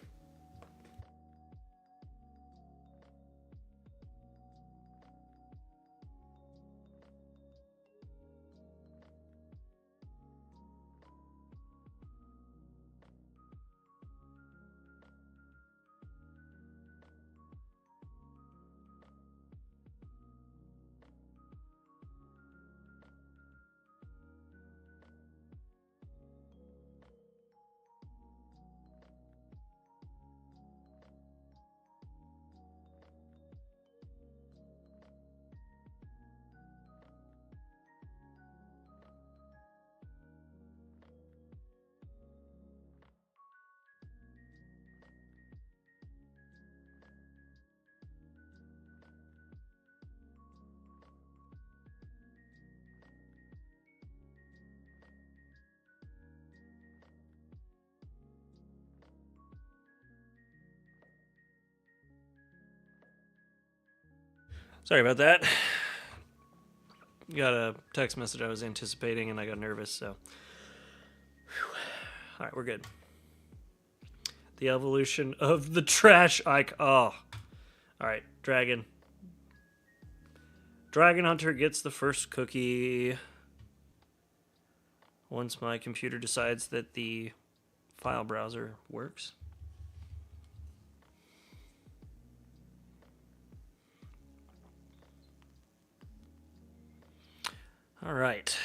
Sorry about that. Got a text message I was anticipating and I got nervous, so. Whew. All right, we're good. The evolution of the trash icon. Oh. All right, Dragon. Dragon Hunter gets the first cookie. Once my computer decides that the file browser works. All right,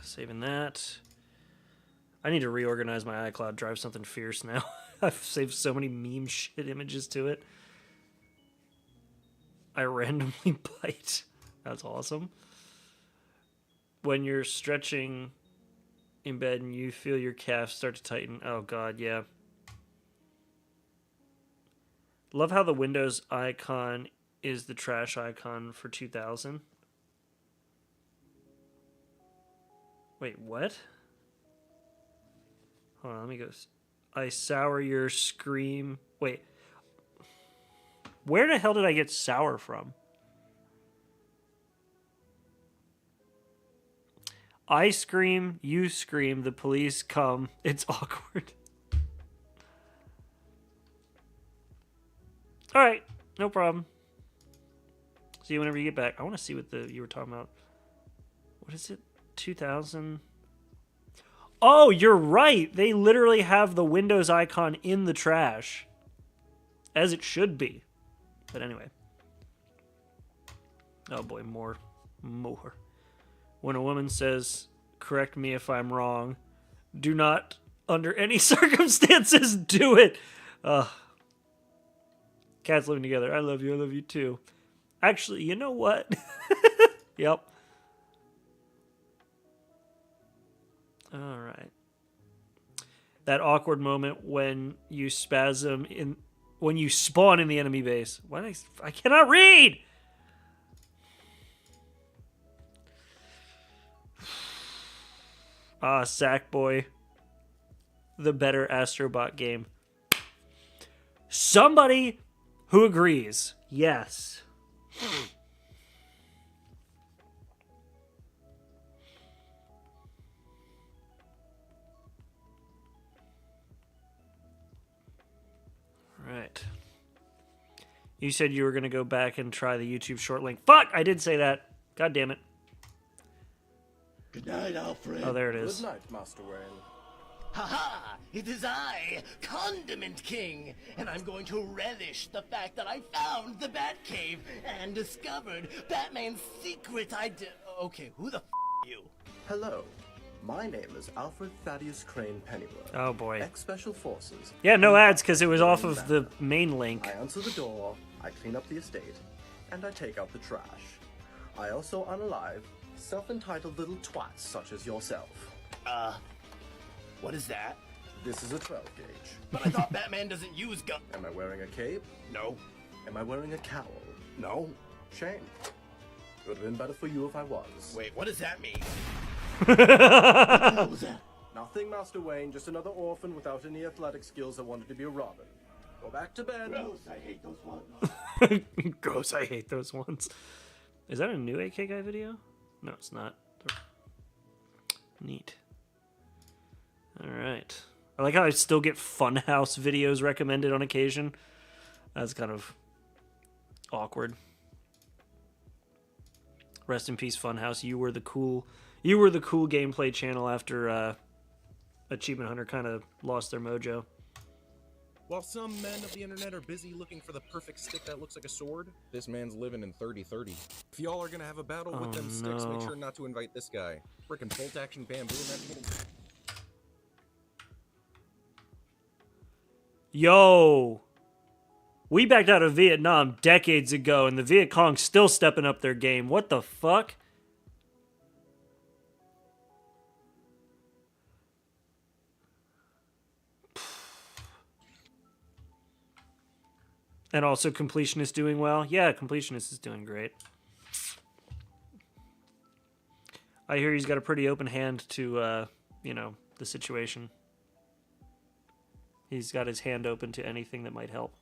saving that. I need to reorganize my iCloud drive, something fierce now. I've saved so many meme shit images to it. I randomly bite. That's awesome. When you're stretching in bed and you feel your calves start to tighten. Oh god, yeah. Love how the Windows icon is the trash icon for 2000. Wait, what? Hold on, let me go. I sour your scream. Wait. Where the hell did I get sour from? I scream, you scream, the police come. It's awkward. Alright, no problem. See you whenever you get back. I want to see what you were talking about. What is it? 2000? Oh, you're right. They literally have the Windows icon in the trash. As it should be. But anyway. Oh boy, more. When a woman says, correct me if I'm wrong, do not, under any circumstances, do it. Cats living together. I love you too. Actually, you know what? Yep. All right. That awkward moment when you when you spawn in the enemy base. Why I cannot read. Sackboy. The better Astrobot game. Somebody who agrees. Yes. Right. You said you were going to go back and try the YouTube short link. Fuck! I did say that. God damn it. Good night, Alfred. Oh, there it is. Good night, Master Wayne. Haha! It is I, Condiment King, and I'm going to relish the fact that I found the Batcave and discovered Batman's secret Okay, who the f*** are you? Hello. My name is Alfred Thaddeus Crane Pennyworth. Oh boy. Ex-Special Forces. Yeah, no ads because it was off of the main link. I answer the door, I clean up the estate, and I take out the trash. I also unalive self-entitled little twats such as yourself. What is that? This is a 12 gauge. But I thought Batman doesn't use gun. Am I wearing a cape? No. Am I wearing a cowl? No. Shame. It would have been better for you if I was. Wait, what does that mean? What the hell was that? Nothing, Master Wayne. Just another orphan without any athletic skills that wanted to be a Robin. Go back to bed. Gross, I hate those ones. Gross, I hate those ones. Is that a new AK guy video? No, it's not. Neat. Alright. I like how I still get Funhouse videos recommended on occasion. That's kind of awkward. Rest in peace, Funhouse. You were the cool gameplay channel after Achievement Hunter kind of lost their mojo. While some men of the internet are busy looking for the perfect stick that looks like a sword, this man's living in 3030. If y'all are gonna have a battle with them sticks, make sure not to invite this guy. Frickin' bolt action bamboo and that little... Yo! We backed out of Vietnam decades ago, and the Viet Cong's still stepping up their game. What the fuck? And also Completionist doing well. Yeah, Completionist is doing great. I hear he's got a pretty open hand to, you know, the situation. He's got his hand open to anything that might help.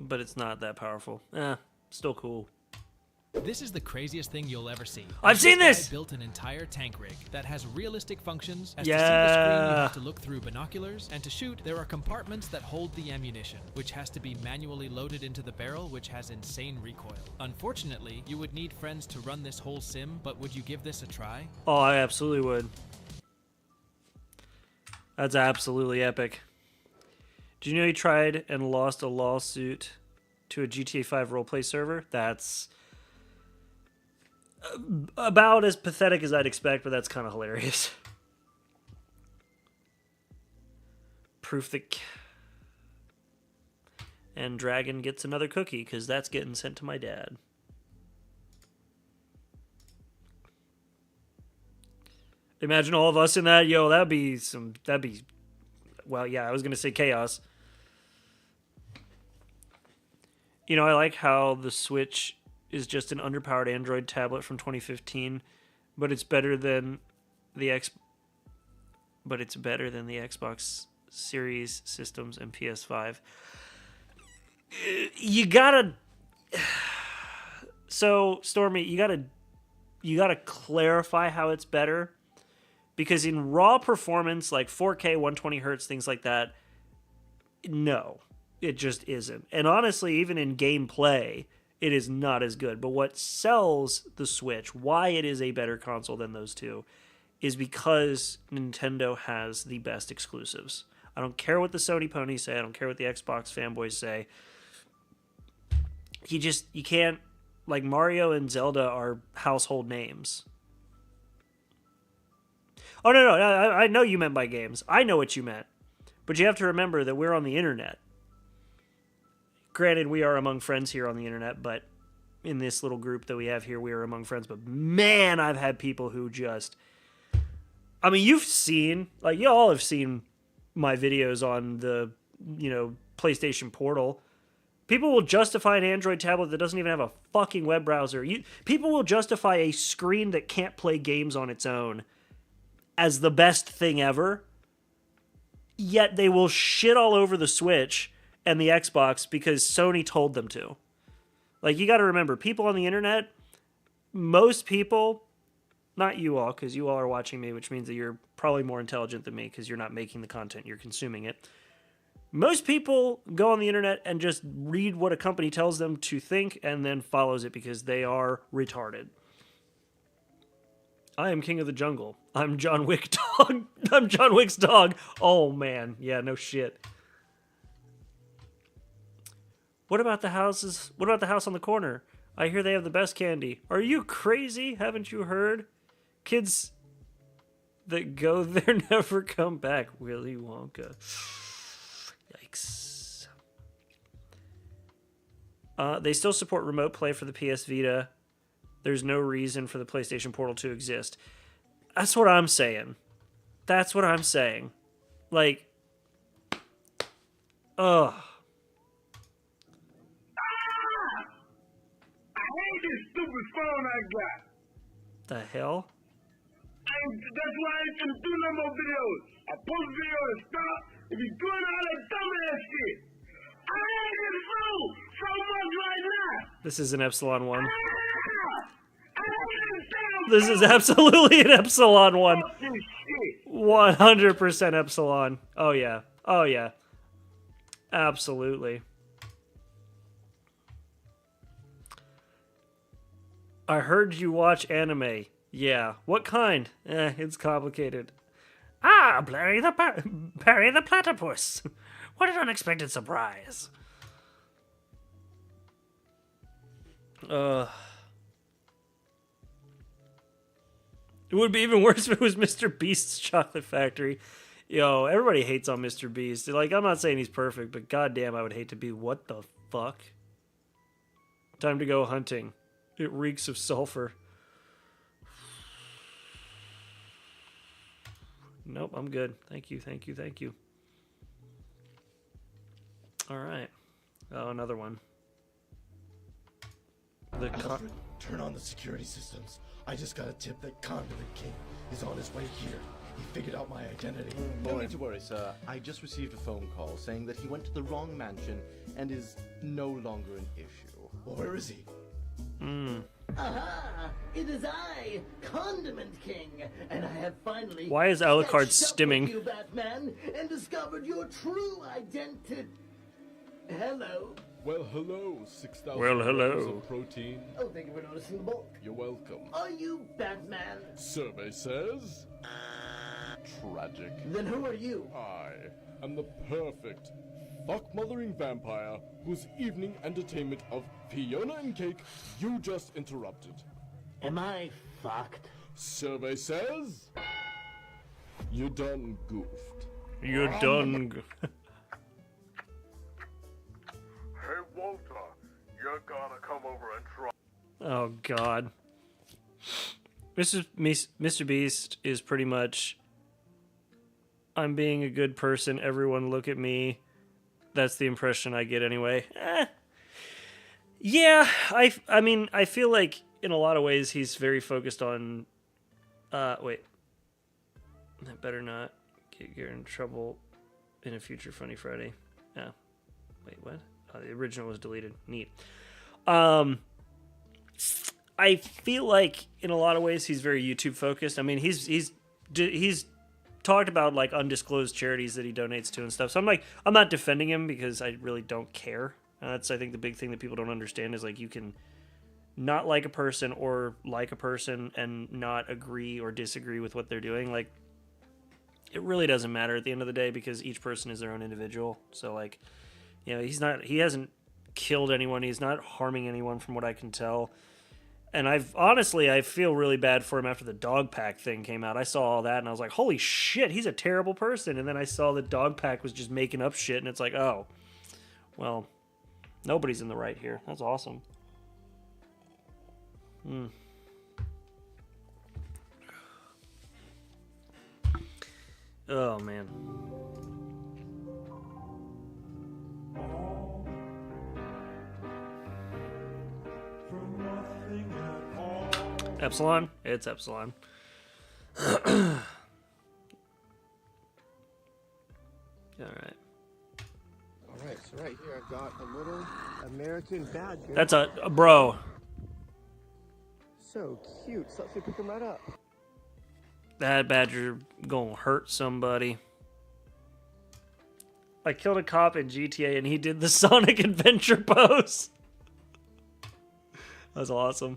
but it's not that powerful. Still cool. This is the craziest thing you'll ever see. I've seen guy this! Built an entire tank rig that has realistic functions. As to see the screen, you have to look through binoculars, and to shoot, there are compartments that hold the ammunition, which has to be manually loaded into the barrel, which has insane recoil. Unfortunately, you would need friends to run this whole sim, but would you give this a try? Oh, I absolutely would. That's absolutely epic. Did you know he tried and lost a lawsuit to a GTA 5 roleplay server? That's about as pathetic as I'd expect, but that's kind of hilarious. Proof that... And Dragon gets another cookie, because that's getting sent to my dad. Imagine all of us in that. Yo, that'd be... Well, yeah, I was going to say chaos. You know, I like how the Switch is just an underpowered Android tablet from 2015, but it's better than the Xbox Series systems and PS5. You gotta... So, Stormy, you gotta clarify how it's better, because in raw performance, like 4K, 120 hertz, things like that, no, it just isn't. And honestly, even in gameplay, it is not as good. But what sells the Switch, why it is a better console than those two, is because Nintendo has the best exclusives. I don't care what the Sony ponies say. I don't care what the Xbox fanboys say. You can't... Like, Mario and Zelda are household names. Oh, no, I know you meant by games. I know what you meant. But you have to remember that we're on the internet. Granted, we are among friends here on the internet, but in this little group that we have here, we are among friends. But man, I've had people who just... I mean, you've seen... Like, you all have seen my videos on the, PlayStation Portal. People will justify an Android tablet that doesn't even have a fucking web browser. People will justify a screen that can't play games on its own as the best thing ever. Yet they will shit all over the Switch and the Xbox because Sony told them to. Like, you got to remember, people on the internet, most people, not you all, because you all are watching me, which means that you're probably more intelligent than me because you're not making the content, you're consuming it. Most people go on the internet and just read what a company tells them to think and then follows it because they are retarded. I am king of the jungle. I'm John Wick dog. I'm John Wick's dog. Oh, man. Yeah, no shit. What about the houses? What about the house on the corner? I hear they have the best candy. Are you crazy? Haven't you heard? Kids that go there never come back. Willy Wonka. Yikes. They still support remote play for the PS Vita. There's no reason for the PlayStation Portal to exist. That's what I'm saying. That's what I'm saying. Like, ugh. I hate this stupid phone I got. The hell? That's why I ain't gonna do no more videos. I post video and stop and be doing all that dumbass shit. I hate this phone so much right now. This is an Epsilon 1. This is absolutely an Epsilon 1. 100% Epsilon. Oh, yeah. Oh, yeah. Absolutely. I heard you watch anime. Yeah. What kind? It's complicated. Ah, Barry the Platypus. What an unexpected surprise. It would be even worse if it was Mr. Beast's Chocolate Factory. Yo, everybody hates on Mr. Beast. Like, I'm not saying he's perfect, but goddamn, I would hate to be. What the fuck? Time to go hunting. It reeks of sulfur. Nope, I'm good. Thank you. All right. Oh, another one. Alfred, turn on the security systems. I just got a tip that Condiment King is on his way here. He figured out my identity. No need to worry, sir. I just received a phone call saying that he went to the wrong mansion and is no longer an issue. Well, where is he? Aha! It is I, Condiment King, and I have finally Why is Alucard catched up stimming? with you, Batman, and discovered your true identity. Hello. Well, hello, 6,000 Well, hello. grams of protein. Oh, thank you for noticing the bulk. You're welcome. Are you Batman? Survey says... Tragic. Then who are you? I am the perfect fuck-mothering vampire whose evening entertainment of Fiona and Cake you just interrupted. Am I fucked? Survey says... You done goofed. You're done. Hey, Walter, you're gonna come over and try. Oh God. Mr. Beast is pretty much, I'm being a good person, everyone look at me. That's the impression I get anyway. Yeah, I mean, I feel like in a lot of ways he's very focused on, wait. I better not get you in trouble in a future Funny Friday. Oh. Wait, what? Oh, the original was deleted. Neat. I feel like in a lot of ways he's very YouTube focused. I mean, he's talked about like undisclosed charities that he donates to and stuff. So I'm not defending him because I really don't care. That's I think the big thing that people don't understand is like you can not like a person or like a person and not agree or disagree with what they're doing. Like it really doesn't matter at the end of the day because each person is their own individual. So like, you know, he hasn't killed anyone. He's not harming anyone from what I can tell. And I feel really bad for him after the dog pack thing came out. I saw all that and I was like, holy shit, he's a terrible person. And then I saw the dog pack was just making up shit and it's like, oh, well, nobody's in the right here. That's awesome. Oh, man. Epsilon? It's Epsilon. Alright. Alright, so right here I've got a little American badger. That's a bro. So cute. So let's pick him right up. That badger gonna hurt somebody. I killed a cop in GTA and he did the Sonic Adventure pose. That's awesome.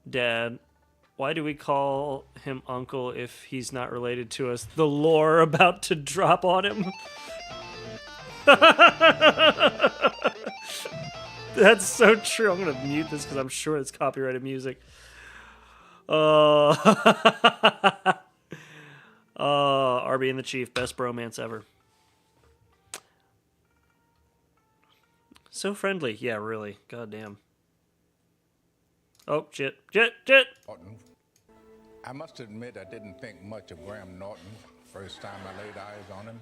Dad, why do we call him Uncle if he's not related to us? The lore about to drop on him. That's so true. I'm gonna mute this because I'm sure it's copyrighted music. RB and the Chief, best bromance ever. So friendly. Yeah, really. Goddamn. Oh, shit. Norton. I must admit I didn't think much of Graham Norton first time I laid eyes on him.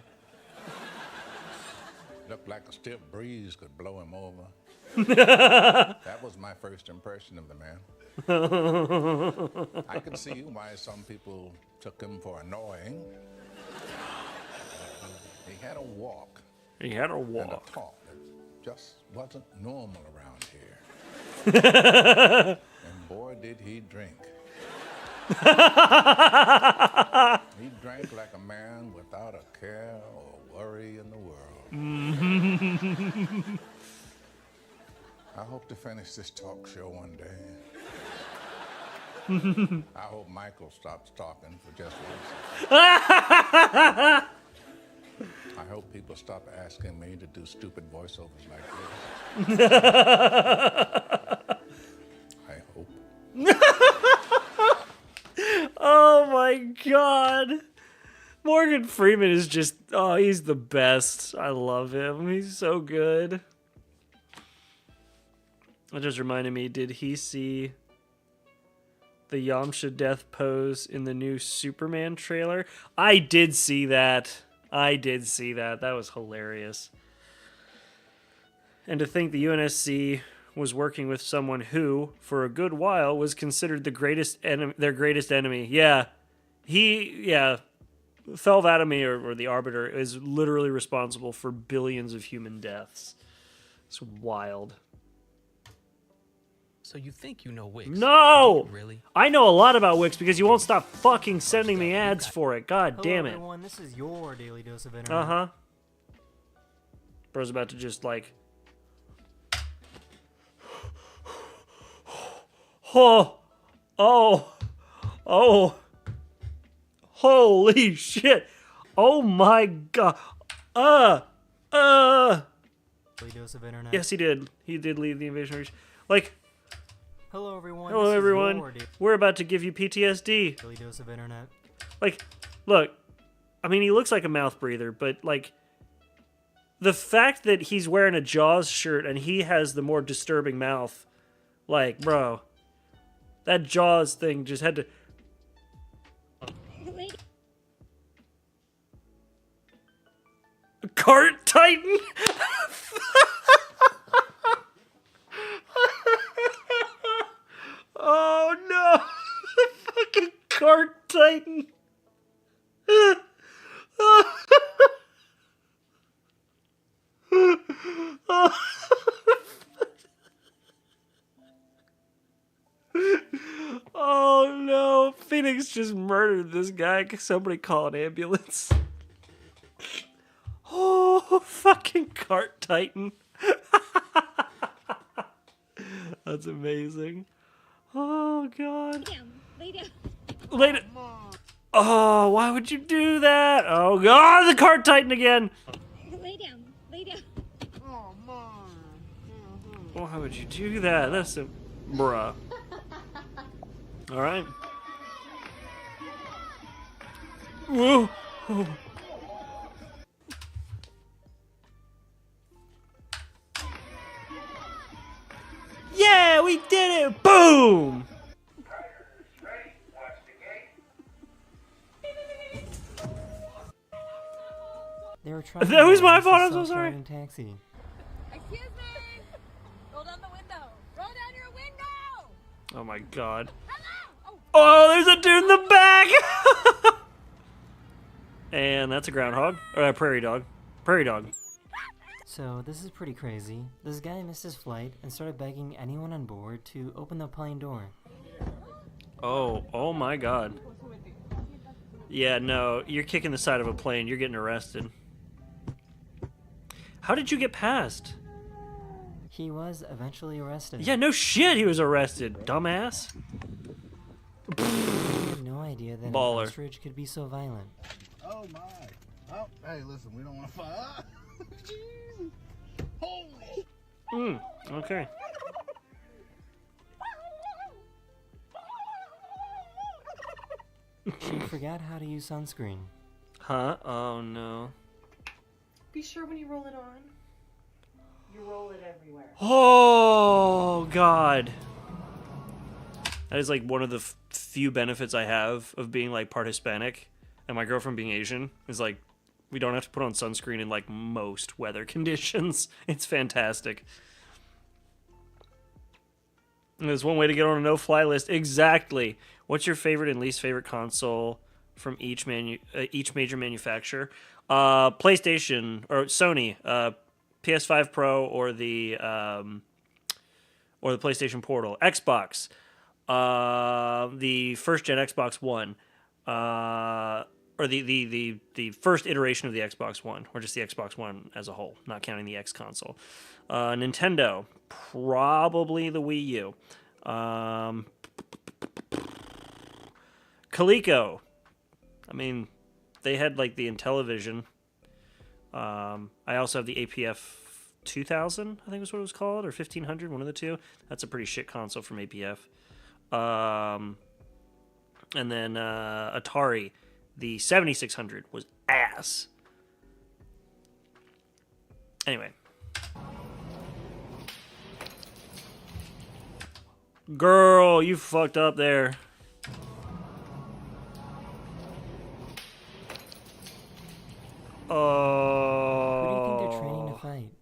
Looked like a stiff breeze could blow him over. That was my first impression of the man. I could see why some people took him for annoying. He had a walk. He had a And walk. a talk that just wasn't normal around here. And boy, did he drink. He drank like a man without a care or worry in the world. I hope to finish this talk show one day. I hope Michael stops talking for just 1 second. I hope people stop asking me to do stupid voiceovers like this. I hope. Oh my god. Morgan Freeman is just, oh, he's the best. I love him. He's so good. That just reminded me, did he see the Yamcha death pose in the new Superman trailer? I did see that. That was hilarious. And to think the UNSC was working with someone who, for a good while, was considered their greatest enemy. Yeah. Thel 'Vadamee, or the Arbiter, is literally responsible for billions of human deaths. It's wild. So you think you know Wix? No! Really? I know a lot about Wix because you won't stop fucking sending me ads for it. God Hello, damn it. everyone. This is your daily dose of internet. Uh-huh. Bro's about to just, like... Oh! Oh! Oh! Holy shit! Oh my god! Daily dose of internet. Yes, he did. He did leave the invasion reach. Like... Hello, everyone. Hello, This is everyone. your We're about to give you PTSD. daily dose of internet. Like, look, I mean, he looks like a mouth breather, but, like, the fact that he's wearing a Jaws shirt and he has the more disturbing mouth, like, bro, that Jaws thing just had to... Cart Titan? Oh no! Fucking Cart Titan! Oh no! Phoenix just murdered this guy. Somebody call an ambulance. Oh, fucking Cart Titan. That's amazing. Oh, God. Lay down. Lay down. Oh, why would you do that? Oh, God, the Cart Titan again. Lay down. Lay down. Why would you do that? That's a... Bruh. All right. Whoa. Oh. Yeah, we did it! Boom! They were trying. That was my to fault, I'm so self-driving sorry. Taxi. Excuse me. Roll down the window. Roll down your window. Oh my god. Oh, there's a dude in the back! And that's a groundhog. Or a prairie dog. Prairie dog. So this is pretty crazy. This guy missed his flight and started begging anyone on board to open the plane door. Oh my god. Yeah, no, you're kicking the side of a plane. You're getting arrested. How did you get past? He was eventually arrested. Yeah, no shit, he was arrested, dumbass. I had no idea that Baller. an ostrich could be so violent. Oh my. Oh, hey, listen, we don't want to fight. Jesus. Holy. Okay. She forgot how to use sunscreen. Huh? Oh no. Be sure when you roll it on, you roll it everywhere. Oh god. That is like one of the few benefits I have of being like part Hispanic and my girlfriend being Asian is like we don't have to put on sunscreen in like most weather conditions. It's fantastic. And there's one way to get on a no-fly list. Exactly. What's your favorite and least favorite console from each major manufacturer? PlayStation or Sony, PS5 Pro or the PlayStation Portal. Xbox, the first gen Xbox One, or the first iteration of the Xbox One, or just the Xbox One as a whole, not counting the X console. Nintendo, probably the Wii U. Coleco, I mean, they had like the Intellivision. I also have the APF 2000, I think is what it was called, or 1500, one of the two. That's a pretty shit console from APF. And then Atari, the 7600 was ass. Anyway. Girl, you fucked up there. Oh. Who do you think they're training to fight?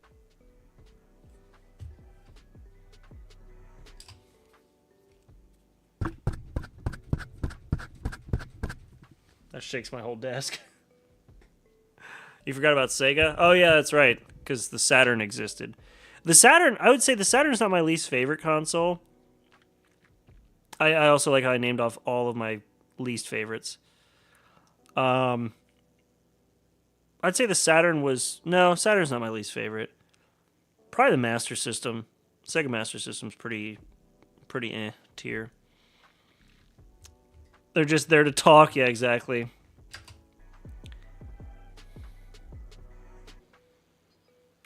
That shakes my whole desk. You forgot about Sega? Oh yeah, that's right, because the Saturn existed. The Saturn, I would say the Saturn's not my least favorite console. I also like how I named off all of my least favorites. I'd say the Saturn was... No, Saturn's not my least favorite. Probably the Master System. Sega Master System's pretty tier. They're just there to talk. Yeah, exactly.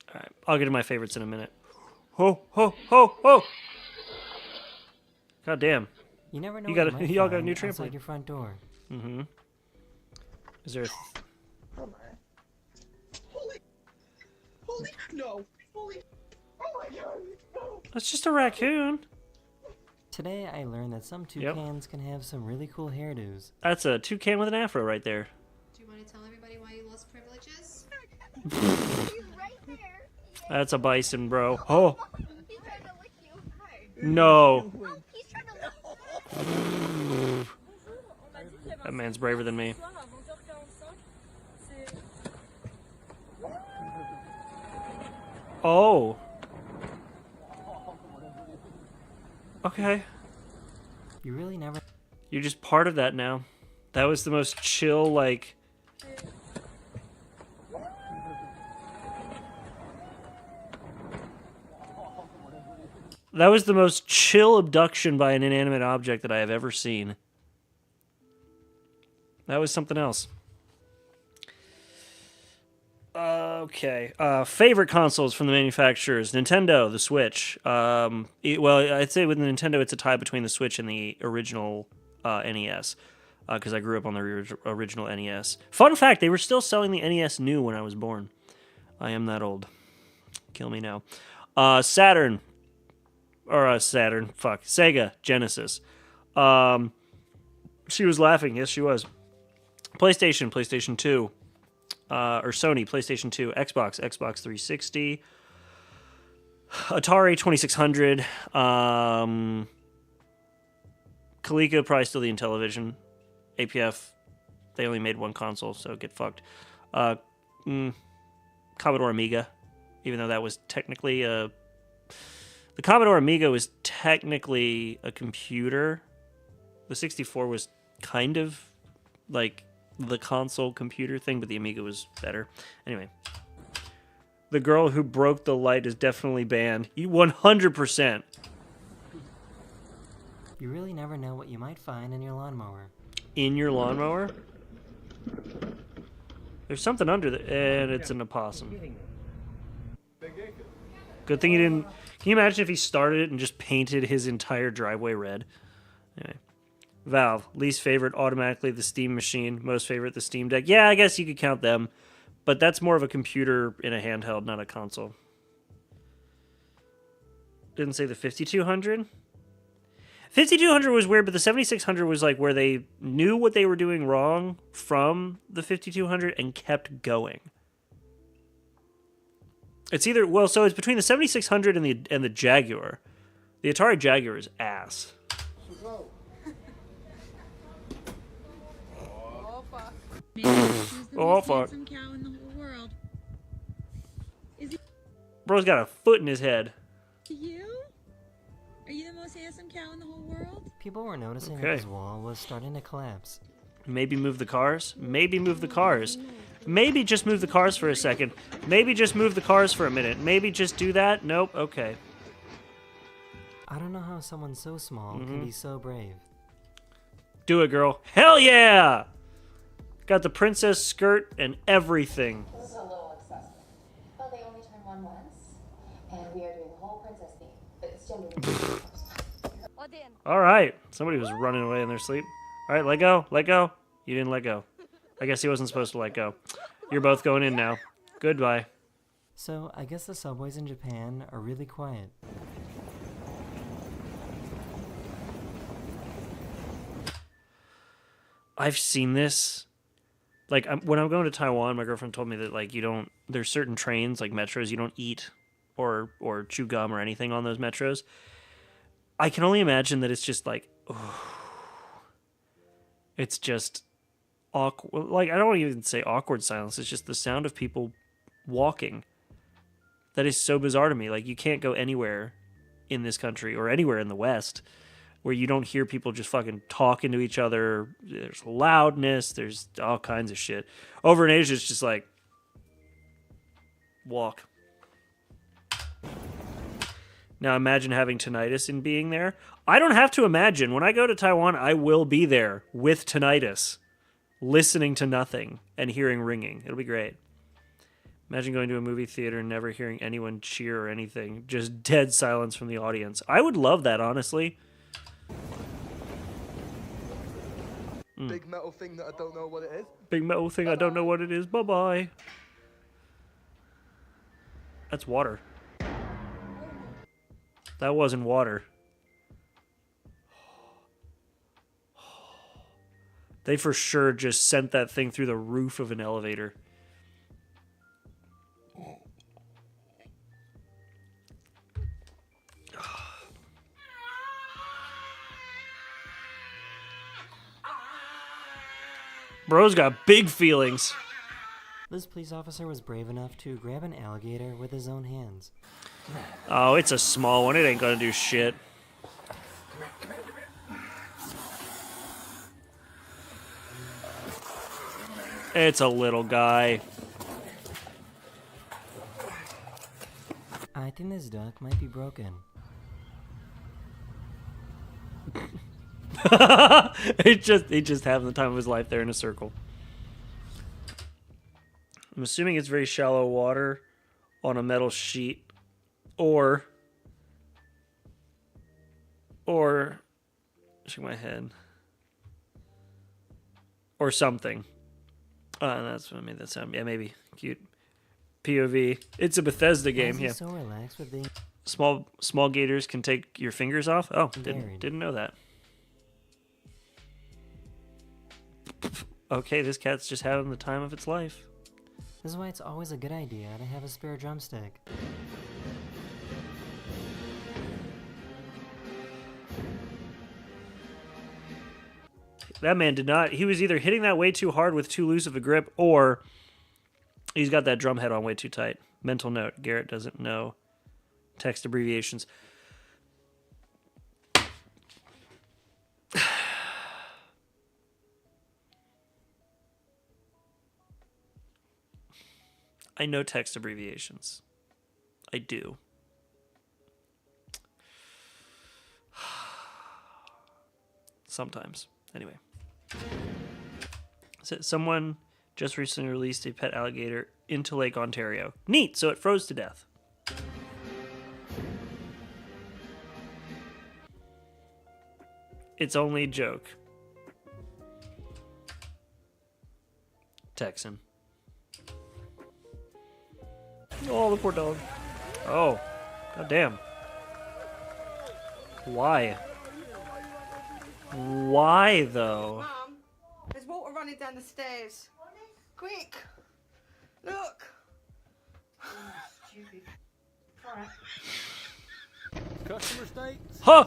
Alright, I'll get to my favorites in a minute. Ho, ho, ho, ho! God damn. You never know. Y'all got a new trampoline. Outside your front door. Mm-hmm. Is there a... Holy, no. Holy, oh my god, no. That's just a raccoon. Today I learned that some toucans can have some really cool hairdos. That's a toucan with an afro right there. Do you want to tell everybody why you lost privileges? He's right there. That's a bison, bro. Oh. He's trying to lick you. Hi. No. Oh, he's trying to lick you. That man's braver than me. Oh. Okay. You really never... You're just part of that now. That was the most chill, like... That was the most chill abduction by an inanimate object that I have ever seen. That was something else. Okay. Favorite consoles from the manufacturers. Nintendo, the Switch. Well, I'd say with Nintendo, it's a tie between the Switch and the original NES. Because I grew up on the original NES. Fun fact, they were still selling the NES new when I was born. I am that old. Kill me now. Saturn. Or Saturn. Fuck. Sega. Genesis. She was laughing. Yes, she was. PlayStation. PlayStation 2. Or Sony, PlayStation 2, Xbox, Xbox 360, Atari 2600, Coleco, probably still the Intellivision, APF, they only made one console, so get fucked. Commodore Amiga, even though that was technically the Commodore Amiga was technically a computer. The 64 was kind of like the console computer thing, but the Amiga was better. Anyway. The girl who broke the light is definitely banned. 100%. You really never know what you might find in your lawnmower. In your lawnmower? There's something under there, and it's an opossum. Good thing you didn't... Can you imagine if he started it and just painted his entire driveway red? Anyway. Valve, least favorite, automatically the Steam Machine. Most favorite, the Steam Deck. Yeah, I guess you could count them. But that's more of a computer in a handheld, not a console. Didn't say the 5200? 5200 was weird, but the 7600 was like where they knew what they were doing wrong from the 5200 and kept going. It's either... Well, so it's between the 7600 and the Jaguar. The Atari Jaguar is ass. Oh fuck. Cow in the whole world. Is it Bro's got a foot in his head. you? Are you the most handsome cow in the whole world? People were noticing that his wall was starting to collapse. Maybe move the cars? Maybe move the cars. Maybe just move the cars for a second. Maybe just move the cars for a minute. Maybe just do that? Nope. Okay. I don't know how someone so small can be so brave. Do it, girl. Hell yeah! Got the princess skirt and everything. This is a little excessive. Well, they only turn one once, and we are doing the whole princess theme. But it's gender. All right. Somebody was running away in their sleep. All right, let go. Let go. You didn't let go. I guess he wasn't supposed to let go. You're both going in now. Goodbye. So, I guess the subways in Japan are really quiet. I've seen this. Like, when I'm going to Taiwan, my girlfriend told me that, like, there's certain trains, like metros, you don't eat or chew gum or anything on those metros. I can only imagine that it's just like, oh, it's just awkward. Like, I don't even say awkward silence. It's just the sound of people walking. That is so bizarre to me. Like, you can't go anywhere in this country or anywhere in the West where you don't hear people just fucking talking to each other. There's loudness. There's all kinds of shit. Over in Asia, it's just like, walk. Now imagine having tinnitus and being there. I don't have to imagine. When I go to Taiwan, I will be there with tinnitus, listening to nothing and hearing ringing. It'll be great. Imagine going to a movie theater and never hearing anyone cheer or anything. Just dead silence from the audience. I would love that, honestly. Big metal thing that I don't know what it is. Big metal thing, I don't know what it is. Bye-bye. That's water. That wasn't water. They for sure just sent that thing through the roof of an elevator. Bro's got big feelings. This police officer was brave enough to grab an alligator with his own hands. Oh, it's a small one. It ain't gonna do shit. It's a little guy. I think this duck might be broken. He's just having the time of his life there in a circle. I'm assuming it's very shallow water on a metal sheet, or shake my head, or something. That's what made that sound. Yeah, maybe cute. POV. It's a Bethesda game. Yeah. So relaxed with being Small gators can take your fingers off. Oh, didn't know that. Okay, this cat's just having the time of its life. This is why it's always a good idea to have a spare drumstick. That man did not. He was either hitting that way too hard with too loose of a grip, or he's got that drum head on way too tight. Mental note, Garrett doesn't know text abbreviations. I know text abbreviations. I do. Sometimes. Anyway. So someone just recently released a pet alligator into Lake Ontario. Neat! So it froze to death. It's only a joke. Texan. Oh, the poor dog. Oh. God damn. Why? Why, though? Mum, there's water running down the stairs. Quick! Look! Stupid. Alright. Customer states? Huh?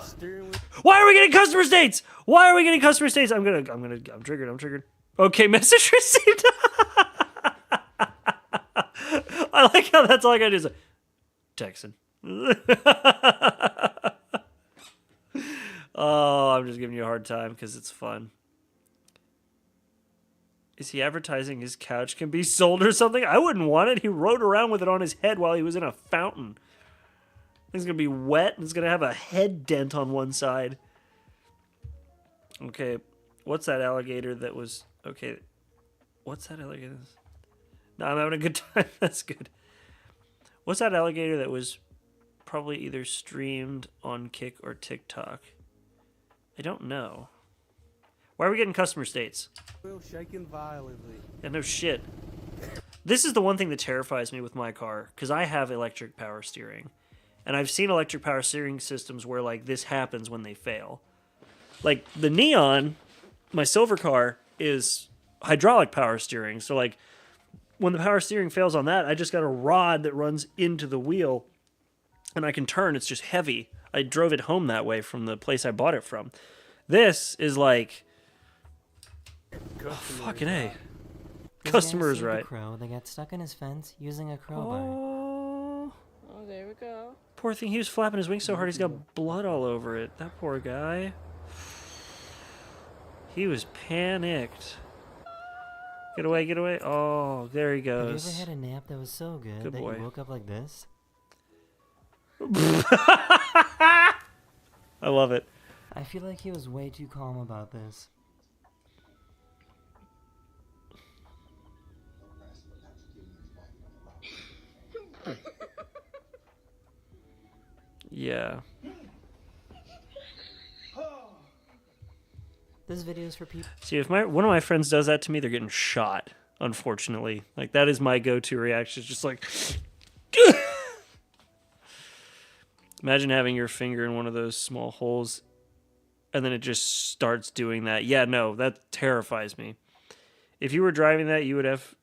Why are we getting customer states? Why are we getting customer states? I'm triggered. Okay, message received. I like how that's all I gotta do is Texan. Oh, I'm just giving you a hard time because it's fun. Is he advertising his couch can be sold or something? I wouldn't want it. He rode around with it on his head while he was in a fountain. It's going to be wet and it's going to have a head dent on one side. Okay, what's that alligator that was... Okay, what's that alligator? No, I'm having a good time. That's good. What's that alligator that was probably either streamed on Kick or TikTok? I don't know. Why are we getting customer states? Shaking violently. Yeah, no shit. This is the one thing that terrifies me with my car, because I have electric power steering. And I've seen electric power steering systems where, like, this happens when they fail. Like, the Neon, my silver car, is hydraulic power steering. So, like, when the power steering fails on that, I just got a rod that runs into the wheel, and I can turn. It's just heavy. I drove it home that way from the place I bought it from. This is like Fucking A. This Customer guy is saved a right. crow that got stuck in his fence using a crowbar. Oh, Oh, there we go. poor thing. He was flapping his wings so hard he's got blood all over it. That poor guy. He was panicked. Get away, get away. Oh, there he Have you goes. ever had a nap that was so good, Good that boy. you woke up like this? I love it. I feel like he was way too calm about this. Yeah. This video is for people. See, if one of my friends does that to me, they're getting shot. Unfortunately, like that is my go-to reaction. It's just like, imagine having your finger in one of those small holes, and then it just starts doing that. Yeah, no, that terrifies me. If you were driving that, you would have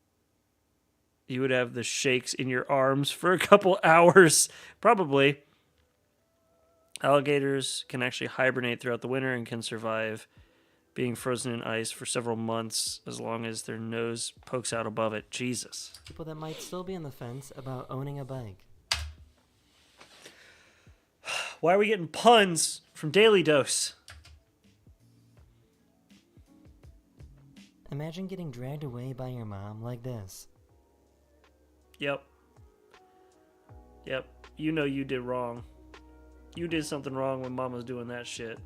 the shakes in your arms for a couple hours, probably. Alligators can actually hibernate throughout the winter and can survive being frozen in ice for several months as long as their nose pokes out above it. Jesus. People that might still be on the fence about owning a bike. Why are we getting puns from Daily Dose? Imagine getting dragged away by your mom like this. Yep. Yep. You know you did wrong. You did something wrong when mom was doing that shit.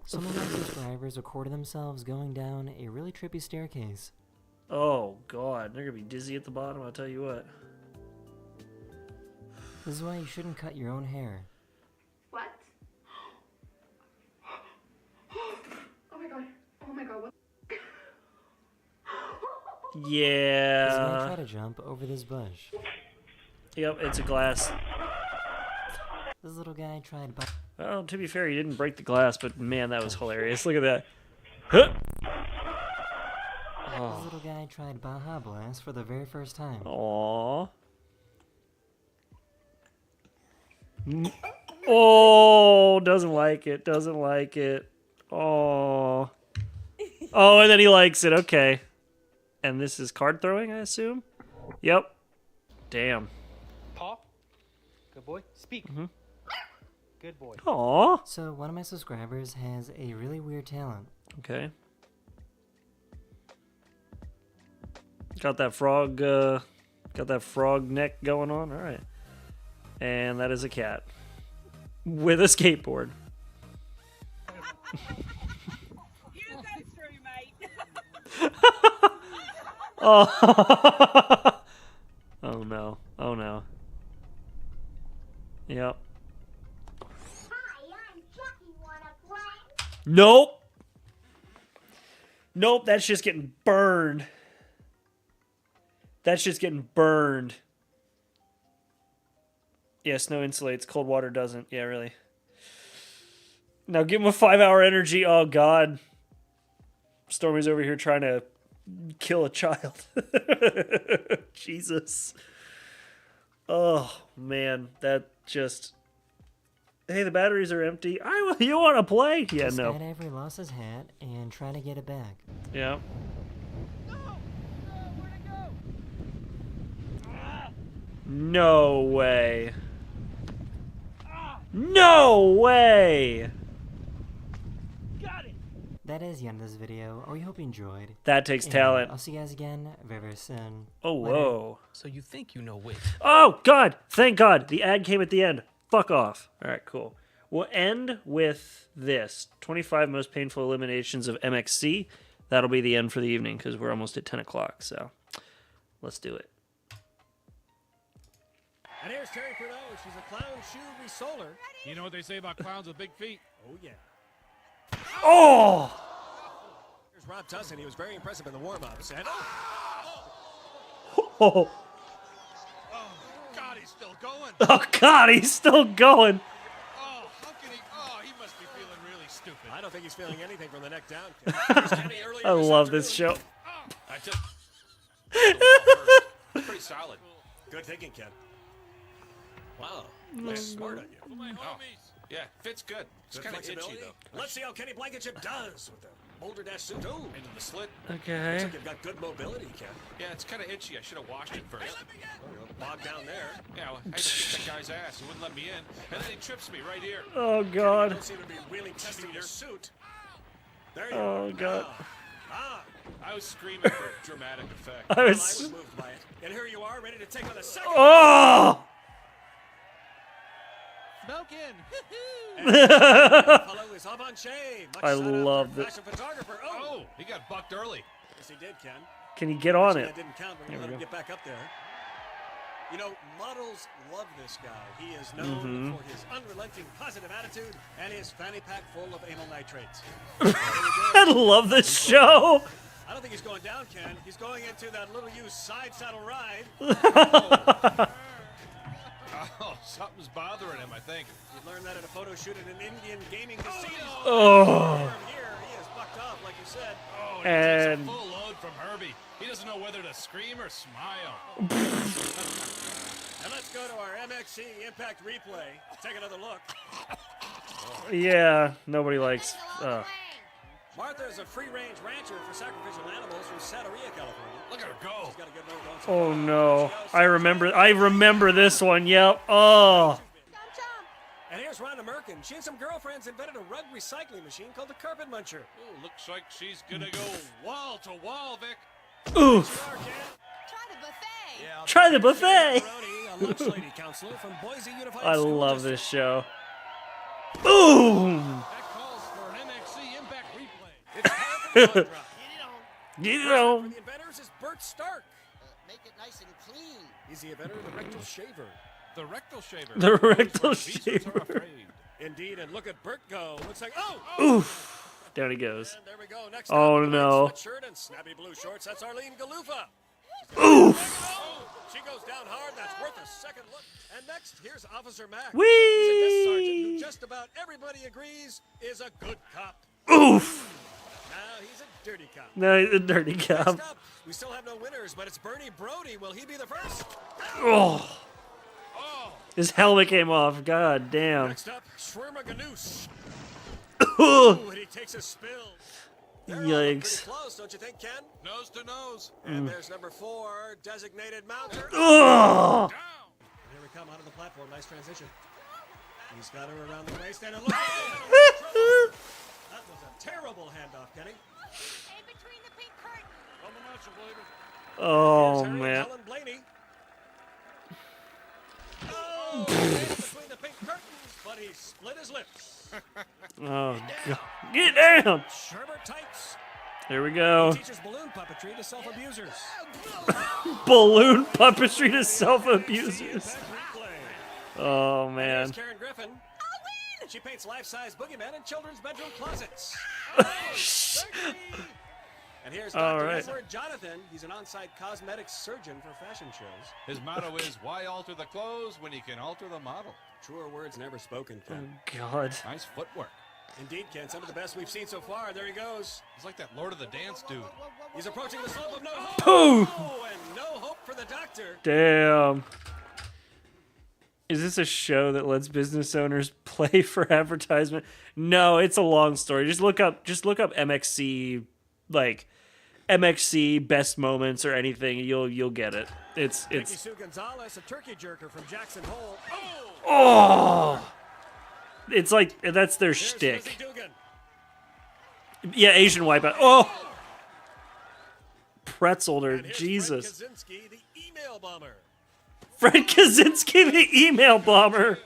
Some of my subscribers recorded themselves going down a really trippy staircase. Oh, God. They're going to be dizzy at the bottom, I'll tell you what. This is why you shouldn't cut your own hair. What? Oh my god. Oh my god. What? This guy Yeah. tried to jump over this bush. Yep, it's a glass. This little guy tried. Well, to be fair, he didn't break the glass, but man, that was hilarious. Look at that. Huh. This little guy tried Baja Blast for the very first time. Aww. Oh, doesn't like it. Doesn't like it. Oh. Oh, and then he likes it. Okay. And this is card throwing, I assume? Yep. Damn. Paw. Good boy. Speak. Good boy. Aw. So one of my subscribers has a really weird talent. Okay. Got that frog neck going on. All right. And that is a cat with a skateboard. Oh. Oh no. Oh no. Yep. Nope. Nope, that's just getting burned. That's just getting burned. Yeah, snow insulates, cold water doesn't. Yeah, really. Now give him a 5-hour energy. Oh, God. Stormy's over here trying to kill a child. Jesus. Oh, man. That just... Hey, the batteries are empty. You want to play? Yeah, This no. skydiver lost his hat and tried to get it back. Yeah. No way. No way. That is the end of this video. I hope you enjoyed. That takes And talent. I'll see you guys again very, very soon. Oh, Later. whoa. So you think you know wit? Oh, God. Thank God. The ad came at the end. Fuck off. All right, cool. We'll end with this. 25 most painful eliminations of MXC. That'll be the end for the evening because we're almost at 10 o'clock. So let's do it. And here's Terry Purdue. She's a clown shoe resoler. You know what they say about clowns with big feet? Oh, yeah. Oh! Here's Rob Tussin. He was very impressive in the warm-ups. And Oh, God, he's still going. oh God, he's still going. Oh, how can he? Oh, he must be feeling really stupid. I don't think he's feeling anything from the neck down. Here's Kenny earlier I this love this show. I took pretty solid. Good thinking, Ken. Wow, looks smart on you. For my homies. Yeah, fits good. It's kind of itchy though. Let's see how Kenny Blankenship does with them. Boulder Dash suit. Oh, into the slit. Okay. Looks like you've got good mobility, Ken. Yeah, it's kind of itchy. I should have washed it first. Oh, you're bogged down there. Yeah, well, I had to kick that guy's ass. He wouldn't let me in. And then he trips me right here. Oh, You God. don't seem to be really testing your suit. There you Oh, are. God. I was screaming for dramatic effect. I Well, was... I was moved by it. And here you are, ready to take on the second. Oh! Smoking. Follow is Avanche. Much I sought after love that. fashion photographer. Oh, he got bucked early. yes, he did, Ken. Can you get on Actually, it? That didn't count. We're There gonna we let him go. get back up there. You know, models love this guy. He is known for his unrelenting positive attitude and his fanny pack full of amyl nitrates. I love this show. I don't think he's going down, Ken. He's going into that little used side saddle ride. Oh, something's bothering him, I think. You learned that at a photo shoot at an Indian gaming casino. Oh. Here, he is bucked up, like you said. Oh, And- he takes a full load from Herbie. He doesn't know whether to scream or smile. And let's go to our MXC Impact Replay. Take another look. Yeah, nobody likes... Martha is a free-range rancher for sacrificial animals from Santeria, California. Look at her go. She's got a good nose, don't she? Oh, no. I remember this one. Yep. Oh. And here's Rhonda Merkin. She and some girlfriends invented a rug recycling machine called the Carpet Muncher. Ooh, looks like she's gonna go wall to wall, Vic. Oof. Yeah, Try the buffet. Maroney, a lunch lady counselor from Boise Unified I School love District. this show. Boom. That calls for an MXC Impact replay. It's time for the drop. Get it For on. the inventors is Bert Stark. Make it nice and clean. He's the inventor of the rectal shaver. The rectal shaver. The rectal Those where beasts are shaver. afraid. Indeed, and look at Bert go. Looks like, Oof. Down he goes. And there we go. Next Oh, up, the no. red sweatshirt and snappy blue shorts. That's Arlene Galufa. Oof. Oh, she goes down hard. That's worth a second look. And next, here's Officer Mack. Whee! He's a desk sergeant who just about everybody agrees is a good cop. Oof. Now he's a dirty cop. No, he's a dirty cop. Next up, we still have no winners, but it's Bernie Brody. Will he be the first? Oh. His helmet came off. God damn. Next up, Schwirma Ganoush. Ooh, and he takes a spill. They're all pretty Yikes. close, don't you think, Ken? Nose to nose. And there's number 4, designated mounter. Oh. And here we come onto the platform. Nice transition. He's got her around the waist and it looks that was a terrible handoff, Kenny. In between the pink curtain. Oh, Here's Harry man. Helen Blaney. Oh, between the pink curtains, but he split his lips. Oh, God. Get down. Sherbert Tights. Here we go. He teaches balloon puppetry to self-abusers. Balloon puppetry to self-abusers. Oh, man. Here's Karen Griffin. She paints life-size boogeymen in children's bedroom closets. And here's All Dr. right. Edward Jonathan. He's an on-site cosmetics surgeon for fashion shows. His motto is, why alter the clothes when you can alter the model? Truer words never spoken, Ken. Oh, God. Nice footwork. Indeed, Ken. Some of the best we've seen so far. There he goes. He's like that Lord of the Dance dude. He's approaching the slope of no hope. Pooh. Oh, and no hope for the doctor. Damn. Is this a show that lets business owners play for advertisement? No, it's a long story. Just look up MXC, like MXC best moments or anything. You'll get it. It's Vicky Sue Gonzalez, a turkey jerker from Jackson Hole. oh. It's like that's their Here's shtick. Lizzie Dugan. Yeah, Asian wipeout. Oh. Pretzeled her, And here's Jesus. Fred Kaczynski, the email bomber. Fred Kaczynski, the email bomber.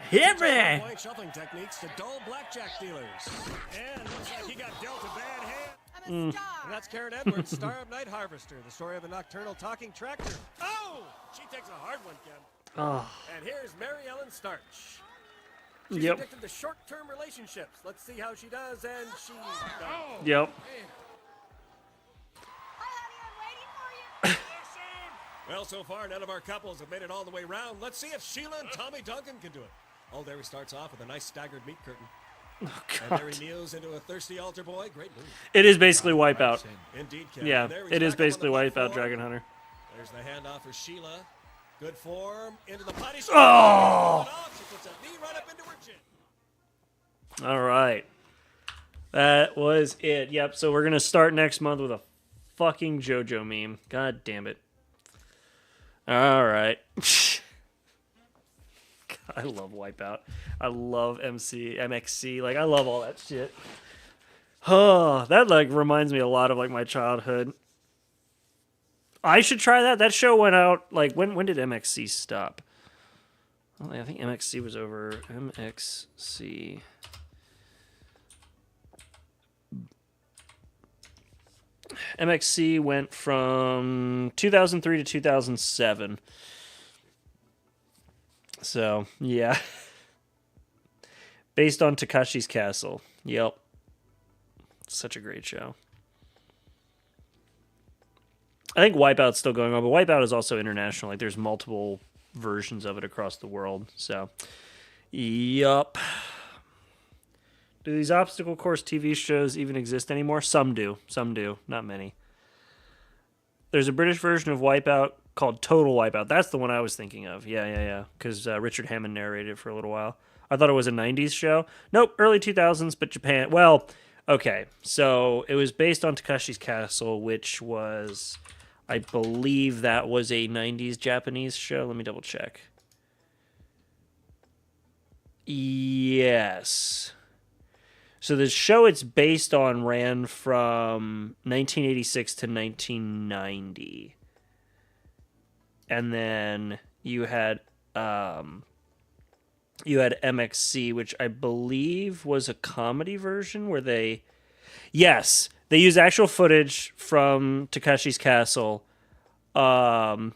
Hit me. Point shuffling techniques to dull blackjack dealers. And looks like he got dealt a bad hand. And that's Karen Edwards, star of Night Harvester, the story of a nocturnal talking tractor. Oh! She takes a hard one, Ken. Oh. And here's Mary Ellen Starch. She's Yep. addicted to short-term relationships. Let's see how she does, and she's done. Yep. Well, so far, none of our couples have made it all the way round. Let's see if Sheila and Tommy Duncan can do it. Oh, there he starts off with a nice staggered meat curtain. Oh, And there he kneels into a thirsty altar boy. Great move. It is basically Wipeout. Indeed, Ken. Yeah, There he's it is back up on basically the Wipeout platform. Dragon Hunter. There's the handoff for Sheila. Good form. Into the potty. Oh! She puts a knee right up into her chin. All right. That was it. Yep. So we're gonna start next month with a fucking JoJo meme. God damn it. All right. I love Wipeout. I love MXC. Like I love all that shit. Oh, that like reminds me a lot of like my childhood. I should try that. That show went out like when did MXC stop? Well, I think MXC was over. MXC. MXC went from 2003 to 2007. So, yeah. Based on Takashi's Castle. Yep. Such a great show. I think Wipeout's still going on, but Wipeout is also international. Like, there's multiple versions of it across the world. So, yup. Do these obstacle course TV shows even exist anymore? Some do. Some do. Not many. There's a British version of Wipeout called Total Wipeout. That's the one I was thinking of. Yeah. Because Richard Hammond narrated it for a little while. I thought it was a 90s show. Nope, early 2000s, but Japan. Well, okay. So it was based on Takashi's Castle, which was, I believe that was a 90s Japanese show. Let me double check. Yes. So the show it's based on ran from 1986 to 1990. And then you had MXC, which I believe was a comedy version where they use actual footage from Takashi's Castle. And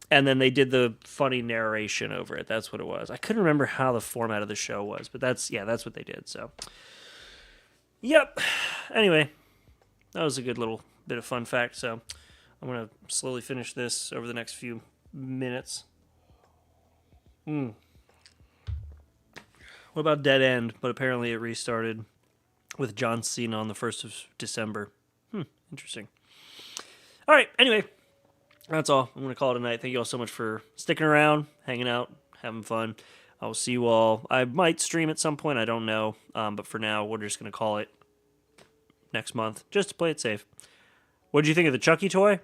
then they did the funny narration over it. That's what it was. I couldn't remember how the format of the show was, but that's what they did. So, yep. Anyway, that was a good little bit of fun fact. So, I'm going to slowly finish this over the next few minutes. What about Dead End? But apparently it restarted with John Cena on the 1st of December. Interesting. All right, anyway, that's all. I'm going to call it a night. Thank you all so much for sticking around, hanging out, having fun. I will see you all. I might stream at some point. I don't know. But for now, we're just going to call it next month, just to play it safe. What did you think of the Chucky toy?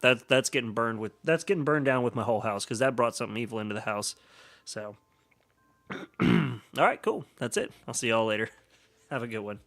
That's getting burned down with my whole house because that brought something evil into the house. So, all right, cool. That's it. I'll see y'all later. Have a good one.